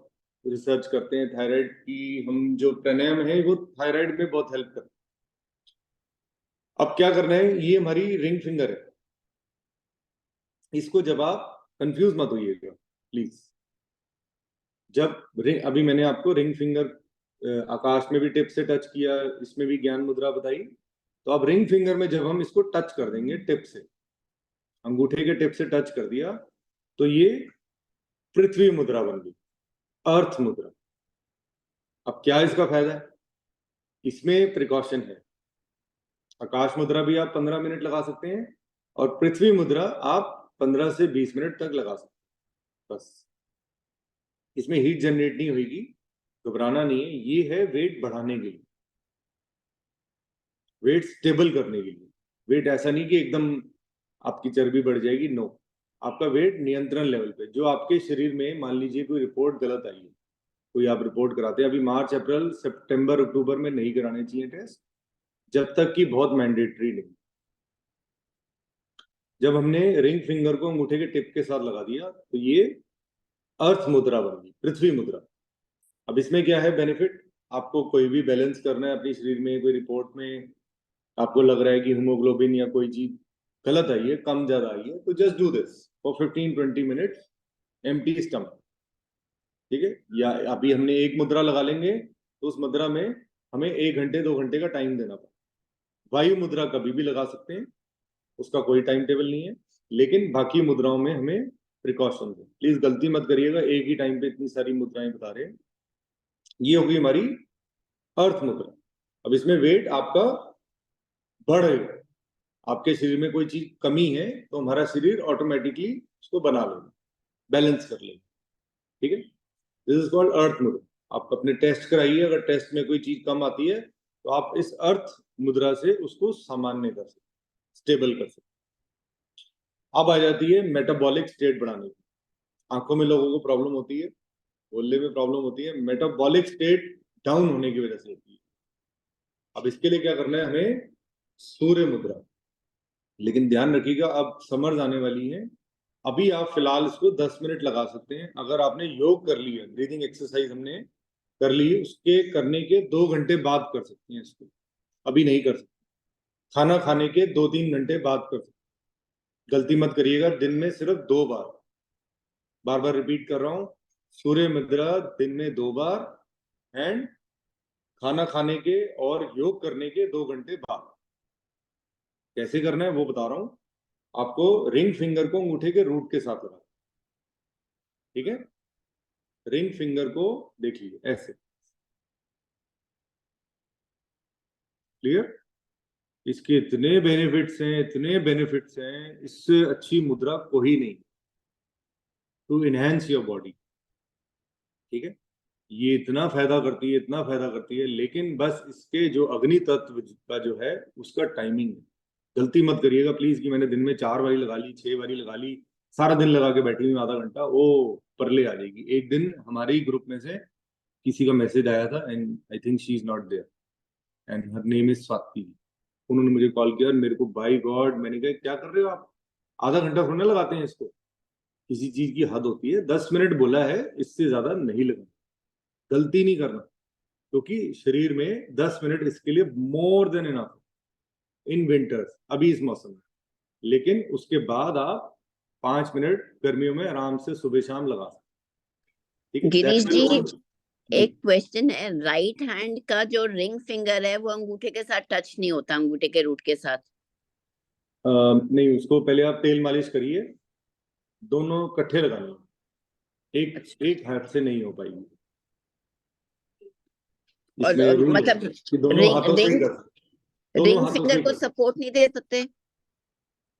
रिसर्च करते हैं। थायराइड की हम जो प्राणायाम है वो थायराइड में बहुत हेल्प करते हैं। अब क्या करना है, ये हमारी रिंग फिंगर है, इसको जब आप कंफ्यूज मत होइएगा प्लीज। जब रिंग, अभी मैंने आपको रिंग फिंगर आकाश में भी टिप से टच किया, इसमें भी ज्ञान मुद्रा बताई, तो अब रिंग फिंगर में जब हम इसको टच कर देंगे टिप से, अंगूठे के टिप से टच कर दिया, तो ये पृथ्वी मुद्रा बन गई, अर्थ मुद्रा। अब क्या इसका फायदा है, इसमें प्रिकॉशन है। आकाश मुद्रा भी आप 15 मिनट लगा सकते हैं, और पृथ्वी मुद्रा आप 15 से 20 मिनट तक लगा सकते हैं। बस इसमें हीट जनरेट नहीं होगी, घबराना नहीं है। ये है वेट बढ़ाने के लिए, वेट स्टेबल करने के लिए। वेट ऐसा नहीं कि एकदम आपकी चर्बी बढ़ जाएगी, नो। आपका वेट नियंत्रण लेवल पे, जो आपके शरीर में मान लीजिए कोई रिपोर्ट गलत आई है, कोई आप रिपोर्ट कराते हैं, अभी मार्च अप्रैल सितंबर अक्टूबर में नहीं कराने चाहिए टेस्ट, जब तक कि बहुत मैंडेटरी नहीं। जब हमने रिंग फिंगर को अंगूठे के टिप के साथ लगा दिया, तो ये अर्थ मुद्रा बन गई, पृथ्वी मुद्रा। अब इसमें क्या है बेनिफिट, आपको कोई भी बैलेंस करना है अपने शरीर में, कोई रिपोर्ट में आपको लग रहा है कि हीमोग्लोबिन या कोई चीज गलत आई है, कम ज्यादा आई है, तो just do this for 15-20 minutes empty stomach. ठीक है, या अभी हमने एक मुद्रा लगा लेंगे, तो उस मुद्रा में हमें 1 घंटे 2 घंटे का टाइम देना पड़ेगा। वायु मुद्रा कभी भी लगा सकते हैं, उसका कोई टाइम टेबल नहीं है, लेकिन बाकी मुद्राओं में हमें प्रिकॉशन है। प्लीज गलती मत करिएगा, एक ही टाइम पे इतनी सारी मुद्राएं बता रहे हैं। ये होगी हमारी अर्थ मुद्रा। अब इसमें वेट आपका बढ़ेगा, आपके शरीर में कोई चीज कमी है, तो हमारा शरीर ऑटोमेटिकली उसको बना लेगा, बैलेंस कर लेगा। ठीक है, दिस इज कॉल्ड अर्थ मुद्रा। आप अपने टेस्ट कराइए, अगर टेस्ट में कोई चीज कम आती है, तो आप इस अर्थ मुद्रा से उसको सामान्य कर सकते, स्टेबल कर सकते। अब आ जाती है मेटाबॉलिक स्टेट बढ़ाने की। आंखों में लोगों को प्रॉब्लम होती है, बोलने में प्रॉब्लम होती है, मेटाबॉलिक स्टेट डाउन होने की वजह से होती है। अब इसके लिए क्या करना है हमें, सूर्य मुद्रा। लेकिन ध्यान रखिएगा, अब समर्स आने वाली है, अभी आप फिलहाल इसको 10 मिनट लगा सकते हैं। अगर आपने योग कर लिया, ब्रीदिंग एक्सरसाइज हमने कर ली, उसके करने के 2 घंटे बाद कर सकते हैं इसको, अभी नहीं कर सकते। खाना खाने के 2-3 घंटे बाद कर सकते। गलती मत करिएगा, दिन में सिर्फ 2 बार, बार बार रिपीट कर रहा हूं, सूर्य मुद्रा दिन में 2 बार, एंड खाना खाने के और योग करने के 2 घंटे बाद। कैसे करना है वो बता रहा हूं आपको। रिंग फिंगर को अंगूठे के रूट के साथ लगा, ठीक है, रिंग फिंगर को देखिए ऐसे, क्लियर। इसके इतने बेनिफिट्स हैं, इतने बेनिफिट्स हैं, इससे अच्छी मुद्रा कोई नहीं टू इनहेंस योर बॉडी। ठीक है, ये इतना फायदा करती है, इतना फायदा करती है, लेकिन बस इसके जो अग्नि तत्व का जो है उसका टाइमिंग है। गलती मत करिएगा प्लीज कि मैंने दिन में 4 बारी लगा ली, 6 बारी लगा ली, सारा दिन लगा के बैठी हुई आधा घंटा, वो परले आ जाएगी। एक दिन हमारे ही ग्रुप में से किसी का मैसेज आया था, and I think she is not there, and her name is Swati. उन्होंने मुझे कॉल किया और मेरे को, बाय गॉड, मैंने कहा क्या कर रहे हो आप, आधा घंटा थोड़ा लगाते हैं इसको, किसी चीज की हद होती है। 10 मिनट बोला है, इससे ज्यादा नहीं लगा, गलती नहीं करना, क्योंकि शरीर में 10 मिनट इसके लिए more than enough in winters, अभी इस मौसम में। लेकिन उसके बाद आप 5 मिनट गर्मियों में आराम से सुबह शाम लगा सकते। ठीक है, Girish That ji, will also- एक क्वेश्चन है, राइट हैंड का जो रिंग फिंगर है वो अंगूठे के साथ टच नहीं होता, अंगूठे के रूट के साथ। नहीं, उसको पहले आप तेल मालिश करिए, दोनों इकट्ठे लगाने हैं। एक हाथ से नहीं हो पाएगी। और इसमें रूल है मतलब कि दोनों रिंग हाथों से ही रिंग कर दोनों रिंग हाथों से फिंगर ही को कर सपोर्ट नहीं दे सकते?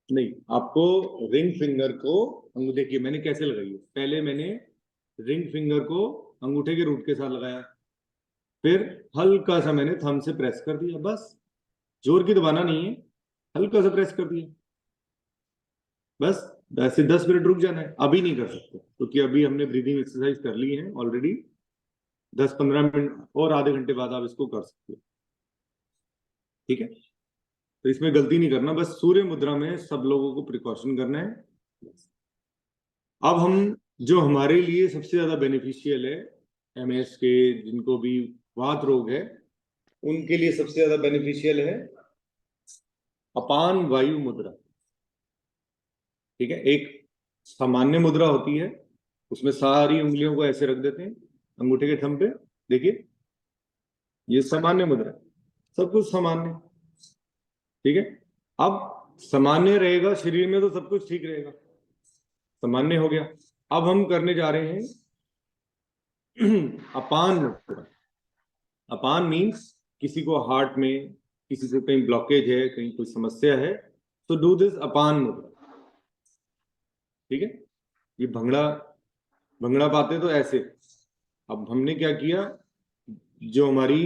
नहीं, आपको रिंग फिंगर को देखिए मैंने कैसे लगाई है। पहले मैंने रिंग फिंगर को अंगूठे के रूट के साथ लगाया, फिर हल्का सा मैंने थंब से प्रेस कर दिया, बस जोर की दबाना नहीं है, हल्का सा प्रेस कर दिया, बस। ऐसे 10 मिनट रुक जाना है। अभी नहीं कर सकते क्योंकि अभी हमने ब्रीदिंग एक्सरसाइज कर ली है ऑलरेडी। 10-15 मिनट और आधे घंटे बाद आप इसको कर सकते हो, ठीक है। तो इसमें गलती नहीं करना, बस सूर्य मुद्रा में सब लोगों को प्रिकॉशन करना है। अब हम जो हमारे लिए सबसे ज्यादा बेनिफिशियल है, एमएस के जिनको भी वात रोग है उनके लिए सबसे ज्यादा बेनिफिशियल है अपान वायु मुद्रा, ठीक है। एक सामान्य मुद्रा होती है, उसमें सारी उंगलियों को ऐसे रख देते हैं अंगूठे के थंब पे, देखिए ये सामान्य मुद्रा, सब कुछ सामान्य, ठीक है। अब सामान्य रहेगा शरीर में तो सब कुछ ठीक रहेगा, सामान्य हो गया। अब हम करने जा रहे हैं अपान मुद्रा। अपान मीन्स किसी को हार्ट में, किसी को कहीं ब्लॉकेज है, कहीं कोई समस्या है, तो डू दिस अपान मुद्रा, ठीक है। ये भंगड़ा भंगड़ा पाते तो ऐसे। अब हमने क्या किया, जो हमारी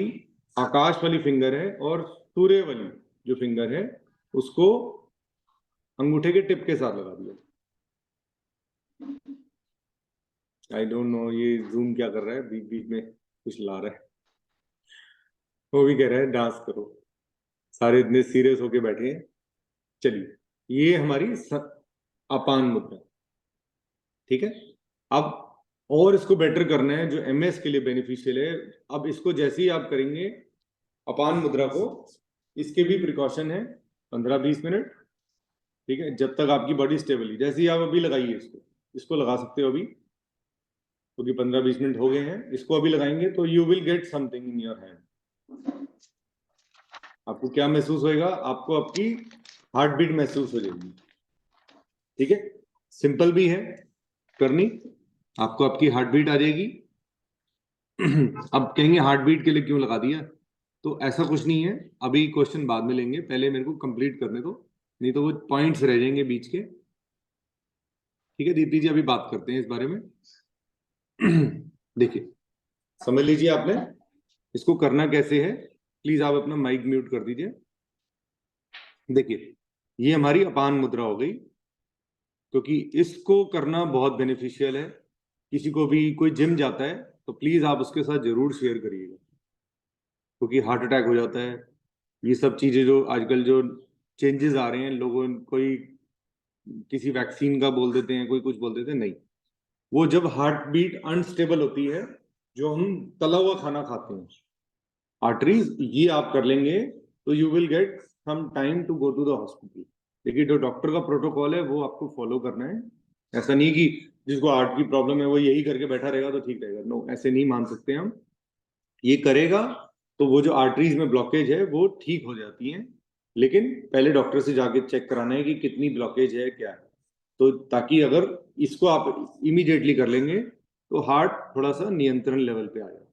आकाश वाली फिंगर है और सूर्य वाली जो फिंगर है उसको अंगूठे के टिप के साथ लगा दिया। आई डोंट नो ये जूम क्या कर रहा है, बीच बीच में कुछ ला रहा है। वो भी कह रहा है डांस करो, सारे इतने सीरियस होके बैठे हैं। चलिए, ये हमारी अपान मुद्रा, ठीक है। अब और इसको बेटर करना है, जो एमएस के लिए बेनिफिशियल है। अब इसको जैसे ही आप करेंगे अपान मुद्रा को, इसके भी प्रिकॉशन है 15-20 मिनट, ठीक है, जब तक आपकी बॉडी स्टेबल है। जैसे ही आप अभी लगाइए इसको लगा सकते हो अभी, क्योंकि 15-20 मिनट हो गए हैं। इसको अभी लगाएंगे तो you will get something in your hand. आपको क्या महसूस होएगा, आपको आपकी हार्ट बीट महसूस हो जाएगी, ठीक है। सिंपल भी है करनी, आपको आपकी हार्ट बीट आ जाएगी। अब कहेंगे हार्ट बीट के लिए क्यों लगा दिया, तो ऐसा कुछ नहीं है, अभी क्वेश्चन बाद में लेंगे, पहले मेरे को कंप्लीट करने दो, नहीं तो वो पॉइंट्स रह जाएंगे बीच के, ठीक है। दीप्ति जी अभी बात करते हैं इस बारे में। देखिए समझ लीजिए आपने इसको करना कैसे है। प्लीज आप अपना माइक म्यूट कर दीजिए। देखिए ये हमारी अपान मुद्रा हो गई, क्योंकि इसको करना बहुत बेनिफिशियल है। किसी को भी कोई जिम जाता है तो प्लीज आप उसके साथ जरूर शेयर करिएगा, क्योंकि हार्ट अटैक हो जाता है। ये सब चीजें जो आजकल जो चेंजेस आ रहे हैं, लोगों कोई किसी वैक्सीन का बोल देते हैं, कोई कुछ बोल देते हैं, नहीं। वो जब हार्ट बीट अनस्टेबल होती है, जो हम तला हुआ खाना खाते हैं, आर्टरीज, ये आप कर लेंगे तो you will get some time to go to the hospital. लेकिन जो डॉक्टर का प्रोटोकॉल है वो आपको फॉलो करना है। ऐसा नहीं कि जिसको हार्ट की प्रॉब्लम है वो यही करके बैठा रहेगा तो ठीक रहेगा, नो, ऐसे नहीं मान सकते हम। ये करेगा तो वो जो आर्टरीज में ब्लॉकेज है वो ठीक हो जाती हैं, लेकिन पहले डॉक्टर से जाके चेक कराना है कि कितनी ब्लॉकेज है, क्या है। तो ताकि अगर इसको आप इमीडिएटली कर लेंगे तो हार्ट थोड़ा सा नियंत्रण लेवल पे आ जाएगा।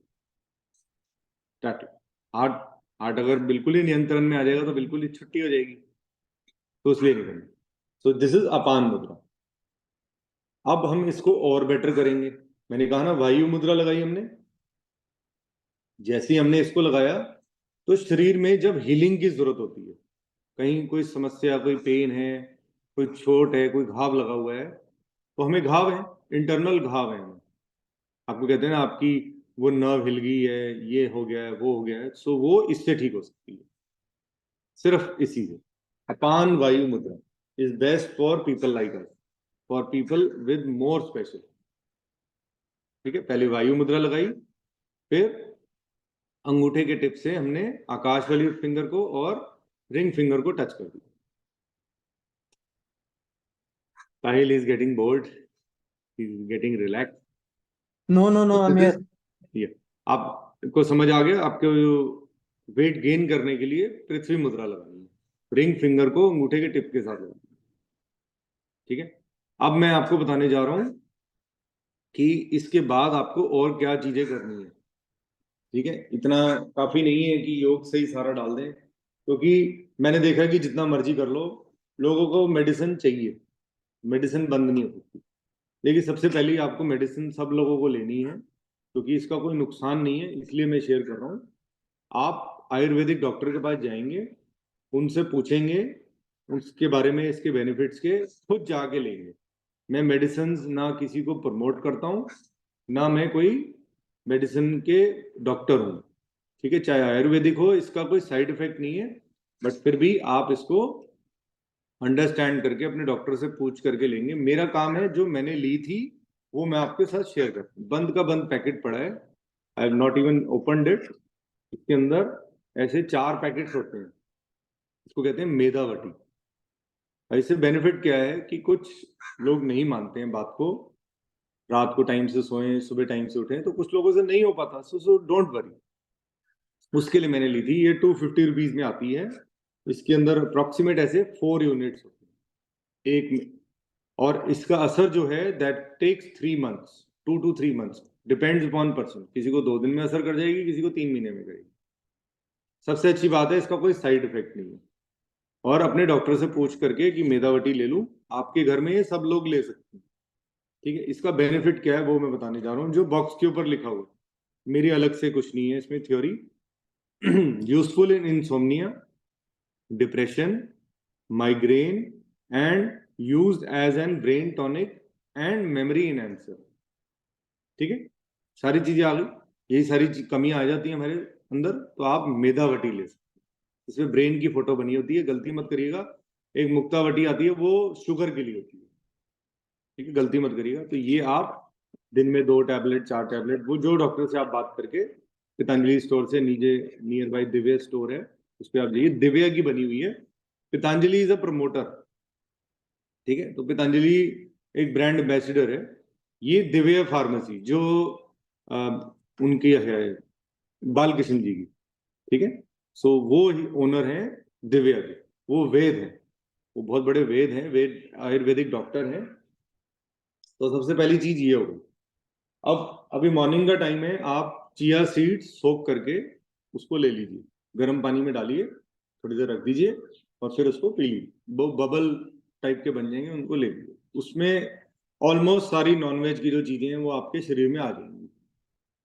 हार्ट हार्ट अगर बिल्कुल ही नियंत्रण में आ जाएगा तो बिल्कुल ही छुट्टी हो जाएगी, तो इसलिए नहीं करना। सो दिस इज अपान मुद्रा। अब हम इसको और बेटर करेंगे। मैंने कहा ना वायु मुद्रा लगाई हमने, जैसे ही हमने इसको लगाया तो शरीर में जब हीलिंग की जरूरत होती है, कहीं कोई समस्या, कोई पेन है, कोई चोट है, कोई घाव लगा हुआ है, तो हमें घाव है, इंटरनल घाव है हमें। आपको कहते हैं ना आपकी वो नर्व हिल गई है, ये हो गया है, वो हो गया है, सो वो इससे ठीक हो सकती है, सिर्फ इसी से। अपान वायु मुद्रा is best for people like us, for people with more special, ठीक है। पहले वायु मुद्रा लगाई, फिर अंगूठे के टिप से हमने आकाश वाली फिंगर को और रिंग फिंगर को टच कर दिया। Sahil is getting bored, he is getting relax. No, I'm here. ये आपको समझ आ गया। आपको वेट गेन करने के लिए पृथ्वी मुद्रा लगानी है, रिंग फिंगर को अंगूठे के टिप के साथ लगानी है, ठीक है। अब मैं आपको बताने जा रहा हूं कि इसके बाद आपको और क्या चीजें करनी है। ठीक है, इतना काफी नहीं है कि योग से ही सारा डाल दें, क्योंकि मैंने देखा कि जितना मर्जी कर लो, लोगों को मेडिसिन चाहिए, मेडिसिन बंद नहीं हो सकती। लेकिन सबसे पहले आपको मेडिसिन सब लोगों को लेनी है, क्योंकि इसका कोई नुकसान नहीं है, इसलिए मैं शेयर कर रहा हूँ। आप आयुर्वेदिक डॉक्टर के पास जाएंगे, उनसे पूछेंगे उसके बारे में, इसके बेनिफिट्स के, खुद जाके लेंगे। मैं मेडिसिन ना किसी को प्रमोट करता हूँ, ना मैं कोई मेडिसिन के डॉक्टर हूँ। ठीक है, चाहे आयुर्वेदिक हो, इसका कोई साइड इफेक्ट नहीं है, बट फिर भी आप इसको अंडरस्टैंड करके अपने डॉक्टर से पूछ करके लेंगे। मेरा काम है, जो मैंने ली थी वो मैं आपके साथ शेयर करता हूँ। बंद का बंद पैकेट पड़ा है, I have not even opened it. इसके अंदर ऐसे 4 पैकेट्स होते हैं, इसको कहते हैं मेधावटी। ऐसे बेनिफिट क्या है कि कुछ लोग नहीं मानते हैं बात को, रात को टाइम से सोएं, सुबह टाइम से उठें, तो कुछ लोगों से नहीं हो पाता। सो डोंट वरी, उसके लिए मैंने ली थी। ये 250 रुपीज में आती है। इसके अंदर अप्रोक्सीमेट ऐसे 4 यूनिट्स होते हैं एक में, और इसका असर जो है that takes 3 months, 2 to 3 months, depends upon person. किसी को 2 दिन में असर कर जाएगी, किसी को 3 महीने में करेगी। सबसे अच्छी बात है, इसका कोई साइड इफेक्ट नहीं है। और अपने डॉक्टर से पूछ करके कि मेधावटी ले लूं, आपके घर में ये सब लोग ले सकते हैं। ठीक है, इसका बेनिफिट क्या है वो मैं बताने जा रहा हूँ, जो बॉक्स के ऊपर लिखा हुआ है। मेरी अलग से कुछ नहीं है इसमें theory. Useful in insomnia, depression, migraine, and used as an brain tonic and memory enhancer. ठीक है, सारी चीजें आ गई, यही सारी कमियां आ जाती हैं हमारे अंदर, तो आप मेधावटी ले सकते हैं। इसमें ब्रेन की फोटो बनी होती है, गलती मत करिएगा। एक मुक्तावटी आती है, वो शुगर के लिए होती है। ठीक है, गलती मत करिएगा। तो ये आप दिन में 2 टैबलेट, 4 टैबलेट, वो जो डॉक्टर से आप बात करके, पतंजलि स्टोर से नीचे नियर बाय दिव्या स्टोर है, उस पर आप जाइए। दिव्या की बनी हुई है, पतंजलि इज अ प्रमोटर। ठीक है, तो पतंजलि एक ब्रांड एम्बेसडर है। ये दिव्या फार्मेसी जो उनकी है बालकृष्ण जी की, ठीक है, सो वो ओनर है दिव्या के। वो वेद है, वो बहुत बड़े वेद हैं, वेद आयुर्वेदिक डॉक्टर हैं। तो सबसे पहली चीज ये होगी। अब अभी मॉर्निंग का टाइम है, आप चिया सीड्स सोक करके उसको ले लीजिए, गर्म पानी में डालिए, थोड़ी देर रख दीजिए, और फिर उसको पी लीजिए। वो बबल टाइप के बन जाएंगे, उनको ले लीजिए। उसमें ऑलमोस्ट सारी नॉनवेज की जो चीजें हैं वो आपके शरीर में आ जाएंगी।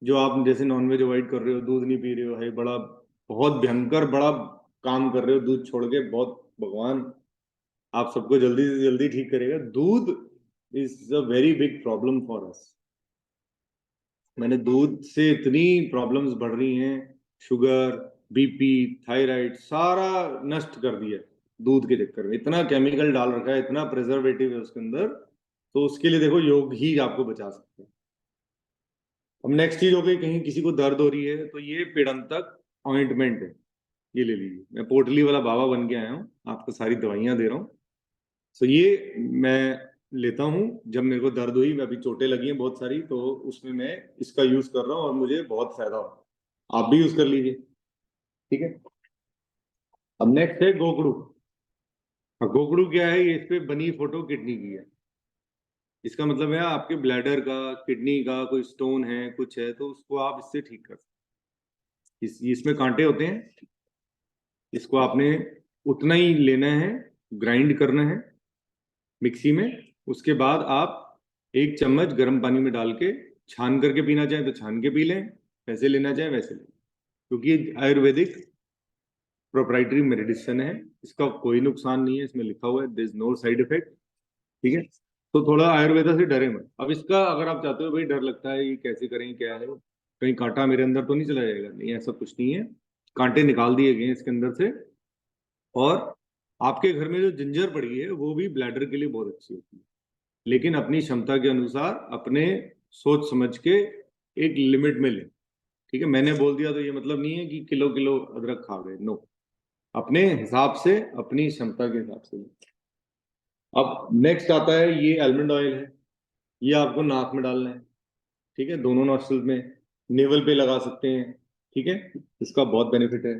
जो आप जैसे नॉनवेज अवॉइड कर रहे हो, दूध नहीं पी रहे हो, है बड़ा बहुत भयंकर बड़ा काम कर रहे हो दूध छोड़ के, बहुत भगवान आप सबको जल्दी से जल्दी ठीक करेगा। दूध is a very big problem for us. मैंने दूध से इतनी प्रॉब्लम्स बढ़ रही हैं, शुगर, बीपी, थायराइड, सारा नष्ट कर दिया दूध के चक्कर में। इतना केमिकल डाल रखा है, इतना प्रिजर्वेटिव है उसके अंदर, तो उसके लिए देखो योग ही आपको बचा सकता है। अब नेक्स्ट चीज हो गई, कहीं किसी को दर्द हो रही है, तो ये पेड़ंतक ऑइंटमेंट है, ये ले लीजिए। मैं पोटली वाला बाबा बन के आया हूँ, आपको सारी दवाइयां दे रहा हूँ। सो ये मैं लेता हूँ जब मेरे को दर्द हुई, मैं अभी चोटें लगी हैं बहुत सारी, तो उसमें मैं इसका यूज कर रहा हूँ और मुझे बहुत फायदा हो। आप भी यूज कर लीजिए। ठीक है, अब नेक्स्ट है गोकड़ू। अब गोकड़ू क्या है, ये इस पे बनी फोटो किडनी की है। इसका मतलब है आपके ब्लैडर का, किडनी का कोई स्टोन है, कुछ है, तो उसको आप इससे ठीक कर सकते हैं। इसमें कांटे होते हैं, इसको आपने उतना ही लेना है, ग्राइंड करना है मिक्सी में। उसके बाद आप 1 चम्मच गर्म पानी में डाल के छान करके पीना चाहें तो छान के पी लें, वैसे लेना चाहें वैसे लें, क्योंकि आयुर्वेदिक प्रोप्राइटरी मेडिसिन है, इसका कोई नुकसान नहीं है। इसमें लिखा हुआ है there is no side effect. ठीक है, तो थोड़ा आयुर्वेदा से डरे मत। अब इसका अगर आप चाहते हो भाई, डर लगता है ये कैसे करें, क्या है, कहीं कांटा मेरे अंदर तो नहीं चला जाएगा, नहीं, ऐसा कुछ नहीं है। कांटे निकाल दिए गए इसके अंदर से। और आपके घर में जो जिंजर पड़ी है वो भी ब्लैडर के लिए बहुत अच्छी होती है, लेकिन अपनी क्षमता के अनुसार, अपने सोच समझ के एक लिमिट में लें। ठीक है, मैंने बोल दिया तो ये मतलब नहीं है कि किलो किलो अदरक खा गए, नो। अपने हिसाब से, अपनी क्षमता के हिसाब से लें। अब नेक्स्ट आता है, ये आलमंड ऑयल है, ये आपको नाक में डालना है। ठीक है, दोनों नॉस्ट्रल में, नेवल पे लगा सकते हैं। ठीक है, इसका बहुत बेनिफिट है।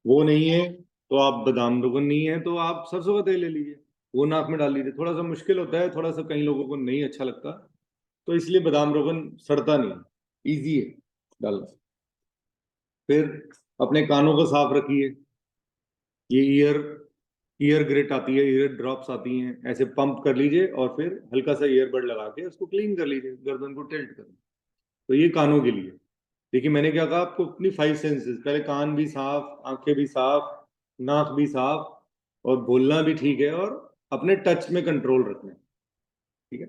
वो नहीं है तो आप, बादाम रोगन नहीं है तो आप सरसों का तेल ले लीजिए, वो नाक में डाल लीजिए। थोड़ा सा मुश्किल होता है, थोड़ा सा कई लोगों को नहीं अच्छा लगता, तो इसलिए बादाम रोगन सड़ता नहीं, इजी है डालना। फिर अपने कानों को साफ रखिए। ये ईयर ग्रिट आती है, ईयर ड्रॉप्स आती हैं, ऐसे पंप कर लीजिए और फिर हल्का सा ईयरबड लगा के उसको क्लीन कर लीजिए, गर्दन को टिल्ट कर। तो ये कानों के लिए। देखिए मैंने क्या कहा आपको, अपनी 5 सेंसेस, पहले कान भी साफ, आंखें भी साफ, नाक भी साफ, और बोलना भी ठीक है, और अपने टच में कंट्रोल रखना है। ठीक है,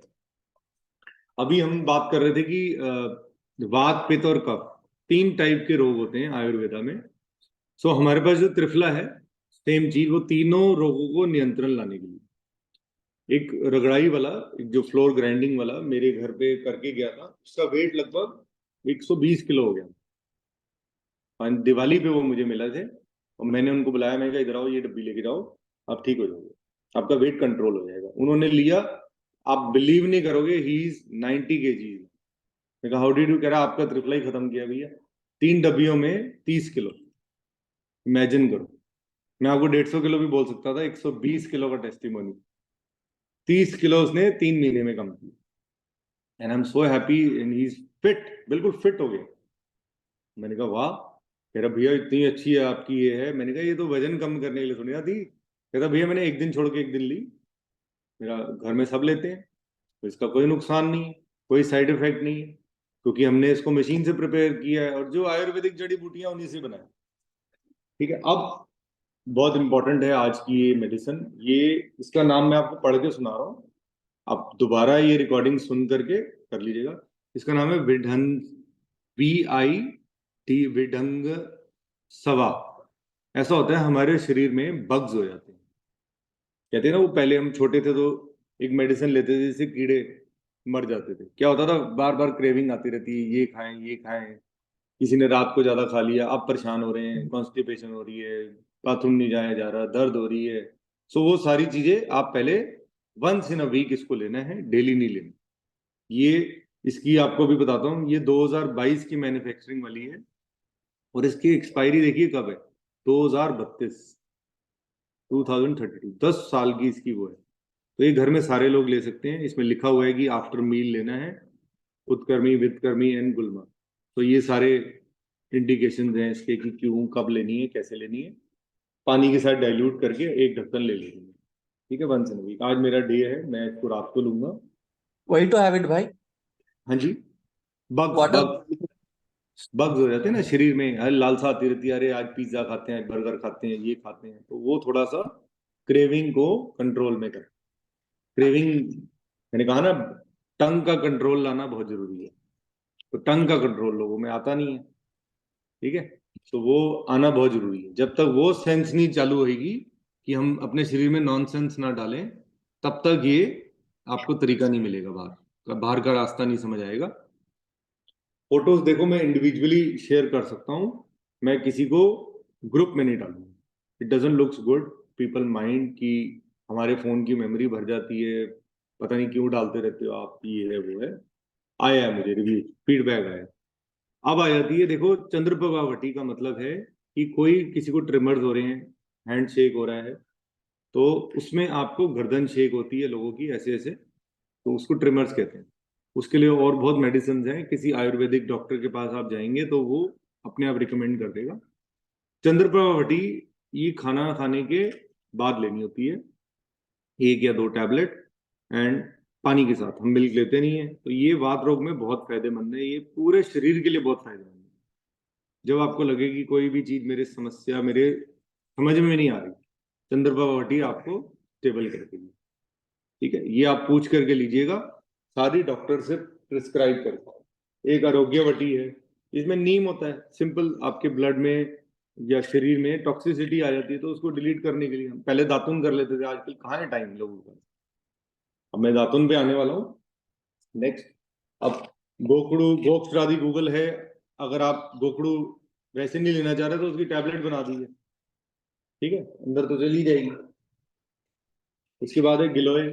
अभी हम बात कर रहे थे कि वात, पित्त और कफ 3 टाइप के रोग होते हैं आयुर्वेदा में। सो हमारे पास जो त्रिफला है, सेम चीज, वो तीनों रोगों को नियंत्रण लाने के लिए। एक रगड़ाई वाला, एक जो फ्लोर ग्राइंडिंग वाला मेरे घर पे करके गया था, उसका वेट लगभग 120 किलो हो गया। दिवाली पे वो मुझे मिला थे, और मैंने उनको बुलाया, मैं कहा इधर आओ, ये डब्बी लेके जाओ, आप ठीक हो जाओगे, आपका वेट कंट्रोल हो जाएगा। उन्होंने लिया, आप बिलीव नहीं करोगे, ही इज 90 kg। मैं कहा हाउ डिड यू, कह रहा आपका त्रिफला ही खत्म किया भैया, 3 डब्बियों में 30 किलो। इमेजिन करो, मैं आपको 150 किलो भी बोल सकता था, 120 किलो का टेस्टिमोनी, 30 किलो उसने 3 महीने में कम किया। And I am so happy, and he is fit, बिल्कुल फिट हो गया। मैंने कहा वाह। कह रहा भैया इतनी अच्छी है आपकी ये है। मैंने कहा ये तो वजन कम करने के लिए सुनिया थी। कहता भैया मैंने एक दिन छोड़ के एक दिन ली, मेरा घर में सब लेते हैं, तो इसका कोई नुकसान नहीं है, कोई साइड इफेक्ट नहीं है, क्योंकि हमने इसको मशीन से प्रिपेयर किया है, और जो आयुर्वेदिक जड़ी बूटियां उन्हीं से बनाए। ठीक है, अब बहुत इंपॉर्टेंट है आज की ये मेडिसिन, ये इसका नाम मैं आपको पढ़ के सुना रहा हूँ, आप दोबारा ये रिकॉर्डिंग सुन करके कर लीजिएगा। इसका नाम है विढंग, VIT, विढंग सवा। ऐसा होता है हमारे शरीर में बग्स हो जाते हैं, कहते हैं ना, वो पहले हम छोटे थे तो एक मेडिसिन लेते थे जिससे कीड़े मर जाते थे। क्या होता था, बार बार क्रेविंग आती रहती है, ये खाएं ये खाएं, किसी ने रात को ज्यादा खा लिया, आप परेशान हो रहे हैं, कॉन्स्टिपेशन हो रही है, बाथरूम नहीं जाया जा रहा, दर्द हो रही है। सो वो सारी चीजें आप पहले वंस इन अ वीक इसको लेना है, डेली नहीं लेना। ये इसकी आपको भी बताता हूँ, ये 2022 की मैन्युफैक्चरिंग वाली है, और इसकी एक्सपायरी देखिए कब है, 2032, 2032, 10 साल की इसकी वो है। तो ये घर में सारे लोग ले सकते हैं। इसमें लिखा हुआ है कि आफ्टर मील लेना है, उत्कर्मी, वित्तकर्मी एंड गुलमा। तो ये सारे इंडिकेशन हैं इसके कि क्यों, कब लेनी है, कैसे लेनी है। पानी के साथ डाइल्यूट करके एक ढक्कन ले लेनी है। ठीक है, वंस इन वीक। आज मेरा डे है, मैं इसको रात को लूंगा। वही तो हैबिट भाई। हाँ जी, बग्स वाटर। बग्स हो जाते हैं ना शरीर में, हर लालसा आती रहती है, अरे आज पिज्जा खाते हैं, बर्गर खाते हैं, ये खाते हैं, तो वो थोड़ा सा क्रेविंग को कंट्रोल में कर। क्रेविंग, मैंने कहा ना, टंग का कंट्रोल लाना बहुत जरूरी है। तो टंग का कंट्रोल लोगों में आता नहीं है। ठीक है, तो वो आना बहुत जरूरी है। जब तक वो सेंस नहीं चालू होगी कि हम अपने शरीर में नॉनसेंस ना डालें, तब तक ये आपको तरीका नहीं मिलेगा, बाहर का रास्ता नहीं समझ आएगा। फोटोज देखो, मैं इंडिविजुअली शेयर कर सकता हूँ, मैं किसी को ग्रुप में नहीं डालूंगा। It doesn't looks good, people mind कि हमारे फोन की मेमोरी भर जाती है, पता नहीं क्यों डालते रहते हो आप, ये है वो है। आया है मुझे रिव्यू, फीडबैक आया। अब आ जाती है, देखो चंद्रप्रभावटी का मतलब है कि कोई किसी को ट्रिमर्स हो रहे हैं, हैंड शेक हो रहा है, तो उसमें आपको गर्दन शेक होती है लोगों की ऐसे ऐसे, तो उसको ट्रिमर्स कहते हैं। उसके लिए और बहुत मेडिसिन हैं, किसी आयुर्वेदिक डॉक्टर के पास आप जाएंगे तो वो अपने आप रिकमेंड कर देगा। चंद्रप्रभावटी ये खाना खाने के बाद लेनी होती है, 1 या 2 टैबलेट, एंड पानी के साथ। हम मिल्क लेते नहीं है, तो ये वात रोग में बहुत फायदेमंद है, ये पूरे शरीर के लिए बहुत फायदेमंद है। जब आपको लगे कि कोई भी चीज मेरे समस्या मेरे समझ में नहीं आ रही, चंद्रप्रभावटी आपको स्टेबल कर देगी। ठीक है, ये आप पूछ करके लीजिएगा, सारी डॉक्टर से प्रिस्क्राइब करता। एक आरोग्यवटी है, इसमें नीम होता है, सिंपल आपके ब्लड में या शरीर में टॉक्सिसिटी आ जाती है, तो उसको डिलीट करने के लिए हम पहले दातुन कर लेते थे, आजकल कहाँ है टाइम लोगों का। अब मैं दातुन पे आने वाला हूँ नेक्स्ट। अब गोखड़ू, गोक्षरादि गूगल है, अगर आप गोखड़ू वैसे नहीं लेना चाह रहे तो उसकी टैबलेट बना दीजिए, ठीक है, अंदर तो चली जाएगी। उसके बाद है गिलोय,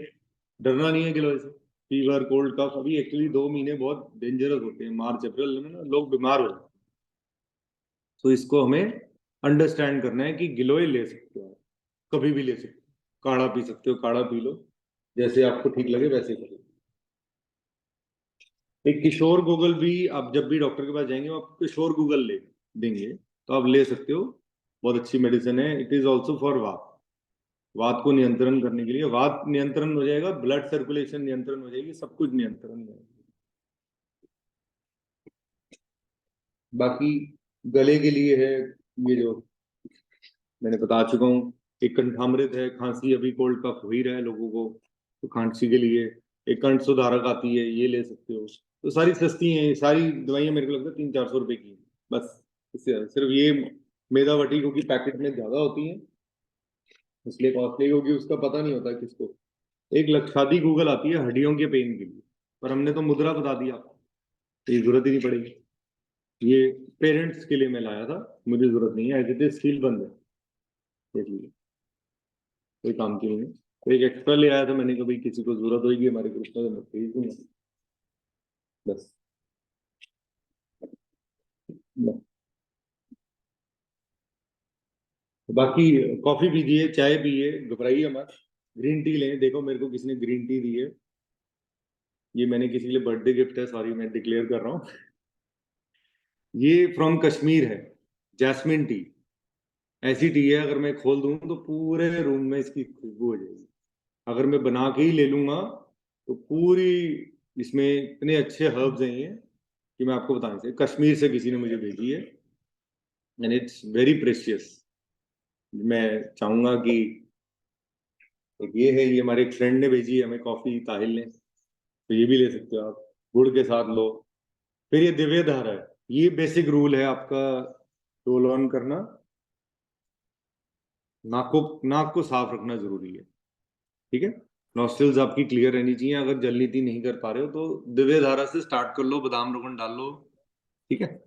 डरना नहीं है गिलोय से। फीवर, कोल्ड, कफ, अभी एक्चुअली 2 महीने बहुत डेंजरस होते हैं, मार्च अप्रैल में ना लोग बीमार हो जाते हैं। तो इसको हमें अंडरस्टैंड करना है कि गिलोय ले सकते हो, कभी भी ले सकते हो, काढ़ा पी सकते हो, काढ़ा पी लो, जैसे आपको ठीक लगे वैसे करो। एक किशोर गूगल भी, आप जब भी डॉक्टर के पास जाएंगे वो आपको किशोर गूगल ले देंगे, तो आप ले सकते हो। बहुत अच्छी मेडिसिन है। इट इज ऑल्सो फॉर वात, वात को नियंत्रण करने के लिए। वात नियंत्रण हो जाएगा, ब्लड सर्कुलेशन नियंत्रण हो जाएगी, सब कुछ नियंत्रण में आएगा। बाकी गले के लिए है ये जो मैंने बता चुका हूँ। एक कंठामृत है, खांसी अभी कोल्ड कफ हो ही रहा है लोगों को, तो खांसी के लिए एक कंठ सुधारक आती है, ये ले सकते हो। तो सारी सस्ती हैं, ये सारी दवाइयाँ मेरे को लगता है 300-400 रुपए की हैं, बस। इससे ज्यादा सिर्फ ये मेदावटी क्योंकि पैकेट में ज्यादा होती है इसलिए कॉस्टली होगी, उसका पता नहीं होता किसको। एक लक्षादी गूगल आती है हड्डियों के पेन के लिए, पर हमने तो मुद्रा बता दिया, तो ये जरूरत ही नहीं पड़ेगी। ये पेरेंट्स के लिए मैं लाया था, मुझे जरूरत नहीं है, एज इट इज सील बंद है, देख लीजिए, कोई काम की नहीं है। तो एक एक्स्ट्रा ले आया था मैंने, कभी किसी को जरूरत होगी हमारे ग्रुप में तो मैं भेज दूंगा, बस। बाकी कॉफी पीजिए, चाय पिए, घबराइए मत, ग्रीन टी लें। देखो मेरे को किसी ने ग्रीन टी दी है, ये मैंने किसी के लिए बर्थडे गिफ्ट है, सॉरी मैं डिक्लेयर कर रहा हूँ। ये फ्रॉम कश्मीर है, जैस्मिन टी। ऐसी टी है अगर मैं खोल दूं तो पूरे रूम में इसकी खुशबू हो जाएगी। अगर मैं बना के ही ले लूंगा तो पूरी, इसमें इतने अच्छे हर्ब्स हैं ये कि मैं आपको बता नहीं सकता। कश्मीर से किसी ने मुझे भेजी है एंड इट्स वेरी प्रेशियस। मैं चाहूंगा कि एक ये है, ये हमारे एक फ्रेंड ने भेजी है हमें कॉफी, ताहिल ने, तो ये भी ले सकते हो आप, गुड़ के साथ लो। फिर ये दिव्य धारा है, ये बेसिक रूल है आपका, रोल ऑन करना, नाक को साफ रखना जरूरी है, ठीक है। नॉस्ट्रल्स आपकी क्लियर रहनी चाहिए। अगर जल नीति नहीं कर पा रहे हो तो दिव्य धारा से स्टार्ट कर लो, बादाम रोगन डाल लो, ठीक है।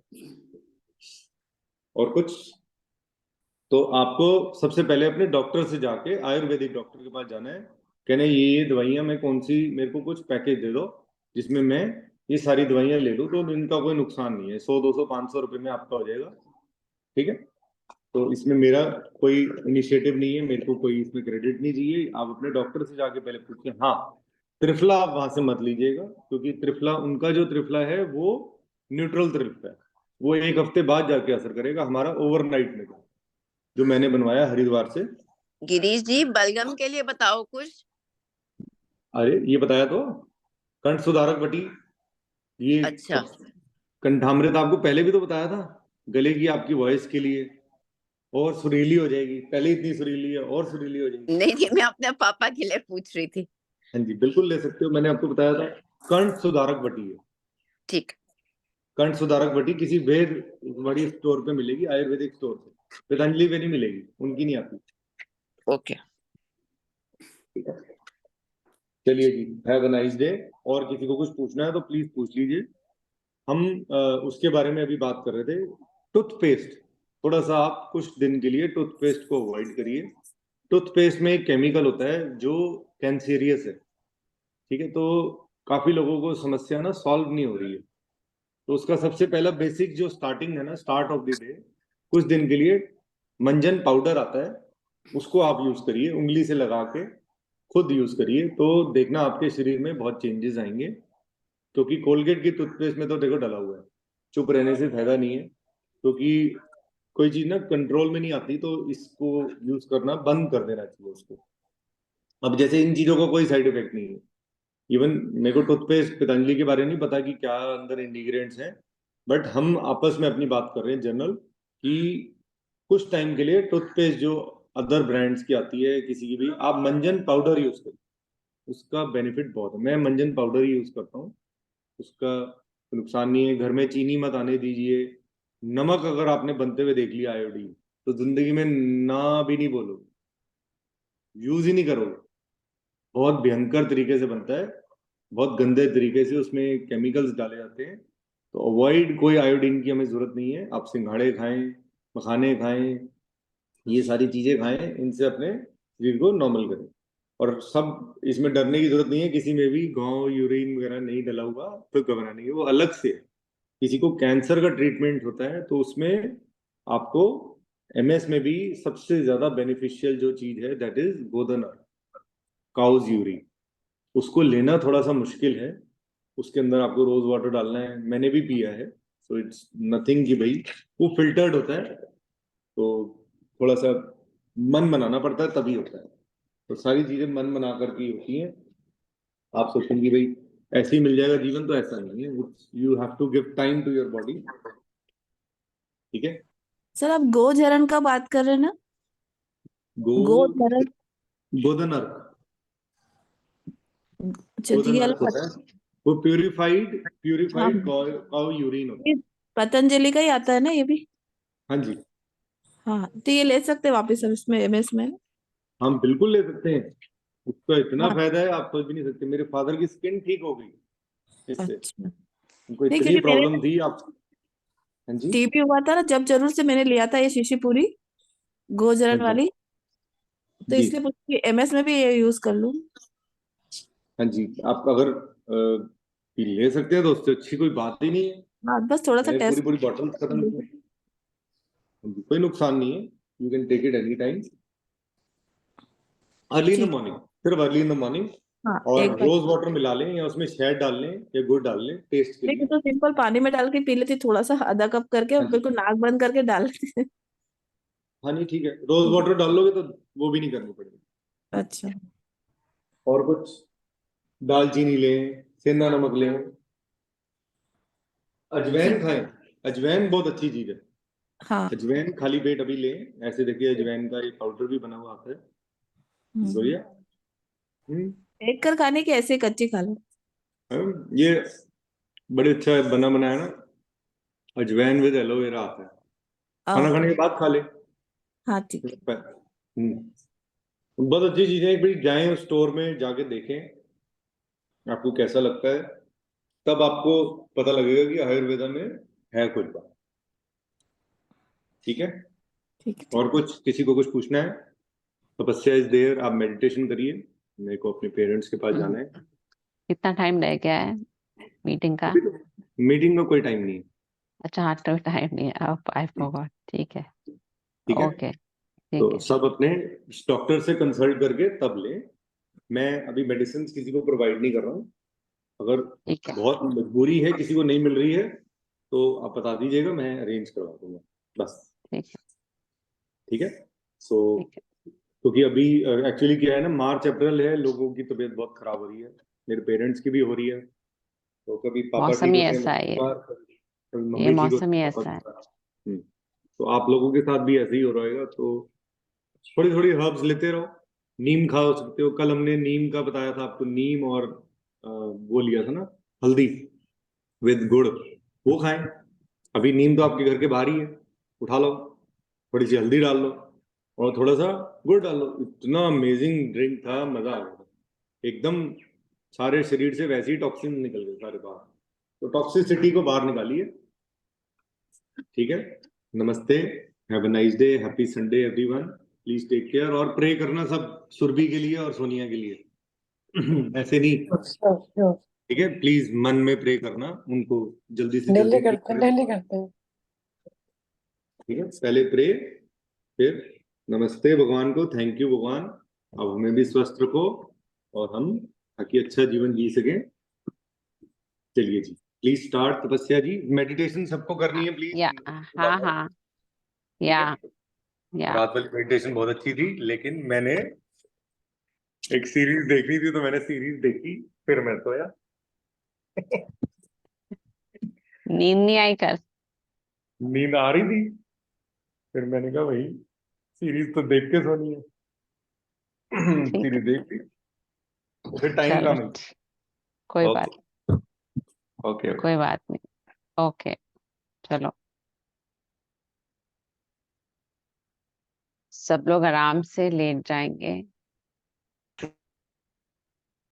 और कुछ तो आपको सबसे पहले अपने डॉक्टर से जाके, आयुर्वेदिक डॉक्टर के पास जाना है, कहना है ये दवाइयां मैं कौन सी, मेरे को कुछ पैकेज दे दो जिसमें मैं ये सारी दवाइयां ले लूँ, तो इनका कोई नुकसान नहीं है, 100, 200, 500 रुपए में आपका हो जाएगा, ठीक है। तो इसमें मेरा कोई इनिशिएटिव नहीं है, मेरे को कोई इसमें क्रेडिट नहीं चाहिए। आप अपने डॉक्टर से जाके पहले पूछिए। हाँ, त्रिफला आप वहां से मत लीजिएगा, क्योंकि त्रिफला, उनका जो त्रिफला है वो न्यूट्रल त्रिफला है, वो एक हफ्ते बाद जाके असर करेगा। हमारा ओवरनाइट में था, जो मैंने बनवाया हरिद्वार से। गिरीश जी, बलगम के लिए बताओ कुछ। अरे ये बताया तो, कंठ सुधारक बटी, ये अच्छा, कंठामृत आपको पहले भी तो बताया था, गले की आपकी वॉइस के लिए, और सुरीली हो जाएगी, पहले इतनी सुरीली है और सुरीली हो जाएगी। नहीं, मैं अपने पापा के लिए पूछ रही थी। हाँ जी, बिल्कुल ले सकते हो, मैंने आपको बताया था। कंठ सुधारक बटी है, ठीक। कंठ सुधारक बटी किसी वेद बड़ी स्टोर पे मिलेगी, आयुर्वेदिक स्टोर पे, पतंजलि पे नहीं मिलेगी, उनकी नहीं आती, ओके। ठीक है। चलिए जी, हैव अ नाइस डे। और किसी को कुछ पूछना है तो प्लीज पूछ लीजिए। हम उसके बारे में अभी बात कर रहे थे, टूथपेस्ट। थोड़ा सा आप कुछ दिन के लिए टूथपेस्ट को अवॉइड करिए। टूथपेस्ट में एक केमिकल होता है जो कैंसेरियस है, ठीक है। तो काफी लोगों को समस्या ना सॉल्व नहीं हो रही है, तो उसका सबसे पहला बेसिक जो स्टार्टिंग है ना, स्टार्ट ऑफ द डे, कुछ दिन के लिए मंजन पाउडर आता है, उसको आप यूज करिए, उंगली से लगा के खुद यूज करिए, तो देखना आपके शरीर में बहुत चेंजेस आएंगे। क्योंकि कोलगेट की टूथपेस्ट में तो देखो डला हुआ है, चुप रहने से फायदा नहीं है, क्योंकि कोई चीज ना कंट्रोल में नहीं आती, तो इसको यूज करना बंद कर देना चाहिए उसको। अब जैसे इन चीजों का कोई साइड इफेक्ट नहीं है, इवन मेरे को टूथपेस्ट पतंजलि के बारे में नहीं पता कि क्या अंदर इंग्रेडिएंट्स हैं, बट हम आपस में अपनी बात कर रहे हैं जनरल, कि कुछ टाइम के लिए टूथपेस्ट जो अदर ब्रांड्स की आती है किसी की भी, आप मंजन पाउडर यूज करिए, उसका बेनिफिट बहुत है। मैं मंजन पाउडर ही यूज करता हूँ, उसका नुकसान नहीं है। घर में चीनी मत आने दीजिए। नमक अगर आपने बनते हुए देख लिया आयोडीन, तो जिंदगी में ना भी नहीं बोलोगे, यूज ही नहीं करोगे। बहुत भयंकर तरीके से बनता है, बहुत गंदे तरीके से उसमें केमिकल्स डाले जाते हैं, तो अवॉइड, कोई आयोडीन की हमें जरूरत नहीं है। आप सिंघाड़े खाएं, मखाने खाएं, ये सारी चीजें खाएं, इनसे अपने शरीर को नॉर्मल करें। और सब, इसमें डरने की जरूरत नहीं है, किसी में भी गांव यूरिन वगैरह नहीं डला हुआ तो घबराने की, वो अलग से है। किसी को कैंसर का ट्रीटमेंट होता है तो उसमें आपको, एमएस में भी सबसे ज्यादा बेनिफिशियल जो चीज है दैट इज गोदना, काउज यूरिन। उसको लेना थोड़ा सा मुश्किल है, उसके अंदर आपको रोज वाटर डालना है, मैंने भी पिया है, सो इट्स नथिंग कि भाई वो फिल्टर्ड होता है, तो थोड़ा सा मन बनाना पड़ता है तभी होता है, तो सारी चीजें मन बना करके ही होती हैं। आप सोचेंगे कि भाई ऐसे ही मिल जाएगा जीवन, तो ऐसा नहीं है, you have to give time to your body. ठीक है। सर आप गोचरण का बात कर रहे हैं ना? गोचरण गोधन अर्क, अच्छा जी, गोधन ये अर्क होता है, वो प्यूरिफाइड काउ यूरिन होता है। पतंजलि का ही आता है ना ये भी? हाँ जी, हाँ, तो ये ले सकते हैं वापस हम इसमें एमएस में? हम बिल्कुल ले सकते हैं, उसका इतना हाँ, फायदा है आप सोच भी नहीं सकते। मेरे फादर की स्किन ठीक हो गई इससे, अच्छा। उनको नहीं, इतनी क्योंकि मेरे प्रॉब्लम थी। आप हाँ जी, टीबी हुआ था ना, जब जरूर से मैंने लिया था ये शीशी पूरी गोचरण हाँ वाली, तो जी, इसलिए पूछी एमएस में भी ये यूज कर लूं? हाँ जी। आप अगर ये ले सकते हैं तो उससे अच्छी कोई बात ही नहीं है। हाँ, बस थोड़ा सा मैं पूरी टेस्ट। पूरी बॉटल खत्म की। हाँ जी, कोई नुकसान नहीं है, you can take it any time, early in the ठीक। मॉर्निंग, सिर्फ अर्ली इन द मॉर्निंग। हाँ, और एक बार रोज वाटर मिला लें या उसमें शहद डाल लें या गुड़ डाल लें टेस्ट के देखिए, लिए। तो सिंपल पानी में डाल के पी लेती, थोड़ा सा आधा कप करके, और हाँ जी, बिल्कुल नाक बंद करके डाल लेती। हाँ नहीं ठीक है, रोज वाटर डाल लोगे तो वो भी नहीं करनी पड़ेगी। अच्छा। और कुछ, दालचीनी लें, सेंधा नमक लें, अजवाइन ठीक। खाएं। अजवाइन बहुत अच्छी चीज है। हाँ। अजवाइन खाली पेट अभी लें, ऐसे देखिए अजवाइन का एक पाउडर भी बना हुआ आता है, हम्म। बढ़िया। हम्म, देख कर खाने की, ऐसे कच्ची खा लो? ये बड़े अच्छा बना बनाया ना, अजवाइन विद एलोवेरा आता है, खाना खाने ओके। के बाद खा ले। हाँ, ठीक है। बहुत अच्छी चीजें, एक बार जाएं उस स्टोर में जाके देखें आपको कैसा लगता है, तब आपको पता लगेगा कि आयुर्वेदा में है कुछ बात। ठीक है। ठीक है। और कुछ, किसी को कुछ पूछना है? तपस्या इज देयर, आप मेडिटेशन करिए, मेरे को अपने पेरेंट्स के पास जाना है। कितना टाइम रह गया है मीटिंग का? अभी तो मीटिंग का कोई टाइम नहीं है। अच्छा, हाँ, तो टाइम नहीं है, अब आई फॉरगॉट। ठीक है, ठीक है, ओके, ठीक तो है, सब अपने डॉक्टर से कंसल्ट करके तब लें। मैं अभी मेडिसिन किसी को प्रोवाइड नहीं कर रहा हूँ, अगर ठीक है, बहुत मजबूरी है, किसी को नहीं मिल रही है, तो आप बता दीजिएगा, मैं अरेंज करवा दूंगा बस। ठीक है, ठीक है। सो ठीक है। क्योंकि अभी एक्चुअली क्या है ना, मार्च अप्रैल है, लोगों की तबीयत बहुत खराब हो रही है, मेरे पेरेंट्स की भी हो रही है, तो कभी पापा ठीक मौसम ही होते हैं, ऐसा मम्मी है, बीमार, कभी ये मम्मी ठीक मौसम होती ही है, पापा ऐसा है। बीमार। तो आप लोगों के साथ भी ऐसे ही हो रहेगा, तो थोड़ी थोड़ी हर्ब्स लेते रहो। नीम खा सकते हो, कल हमने नीम का बताया था आपको, नीम और वो लिया था ना, हल्दी विद गुड़, वो खाएं। अभी नीम तो आपके घर के बाहर ही है, उठा लो, थोड़ी सी हल्दी डाल लो और थोड़ा सा गुड़ डाल लो, इतना अमेजिंग ड्रिंक था, मजा आ गया था एकदम। सारे शरीर से वैसे ही टॉक्सिन निकल गए सारे बाहर, तो टॉक्सिसिटी को बाहर निकालिए। ठीक है। नमस्ते, have a nice day, happy Sunday everyone, please take care, और प्रे करना सब सुरभि के लिए और सोनिया के लिए। ऐसे नहीं, ठीक है, प्लीज मन में प्रे करना, उनको जल्दी से जल्दी ठीक करें। डेली करते हैं। ठीक है, पहले प्रे, फिर नमस्ते भगवान को, थैंक यू भगवान, अब हमें भी स्वस्थ रखो और हम ताकि अच्छा जीवन जी सकें। चलिए जी, प्लीज स्टार्ट तपस्या जी, मेडिटेशन सबको करनी है प्लीज। या हाँ हाँ, ठीक या है। या रात वाली मेडिटेशन बहुत अच्छी थी, लेकिन मैंने एक सीरीज देखनी थी, तो मैंने सीरीज देखी, फिर मैं सोया। नींद नहीं आई कर? नींद आ रही थी, फिर मैंने कहा भाई सीरीज तो देख के सोनी है। ठीक है, सीरीज देख ली, फिर टाइम चलो, कम है। कोई बात, ओके, ओके। कोई बात नहीं, ओके, चलो, सब लोग आराम से लेट जाएंगे।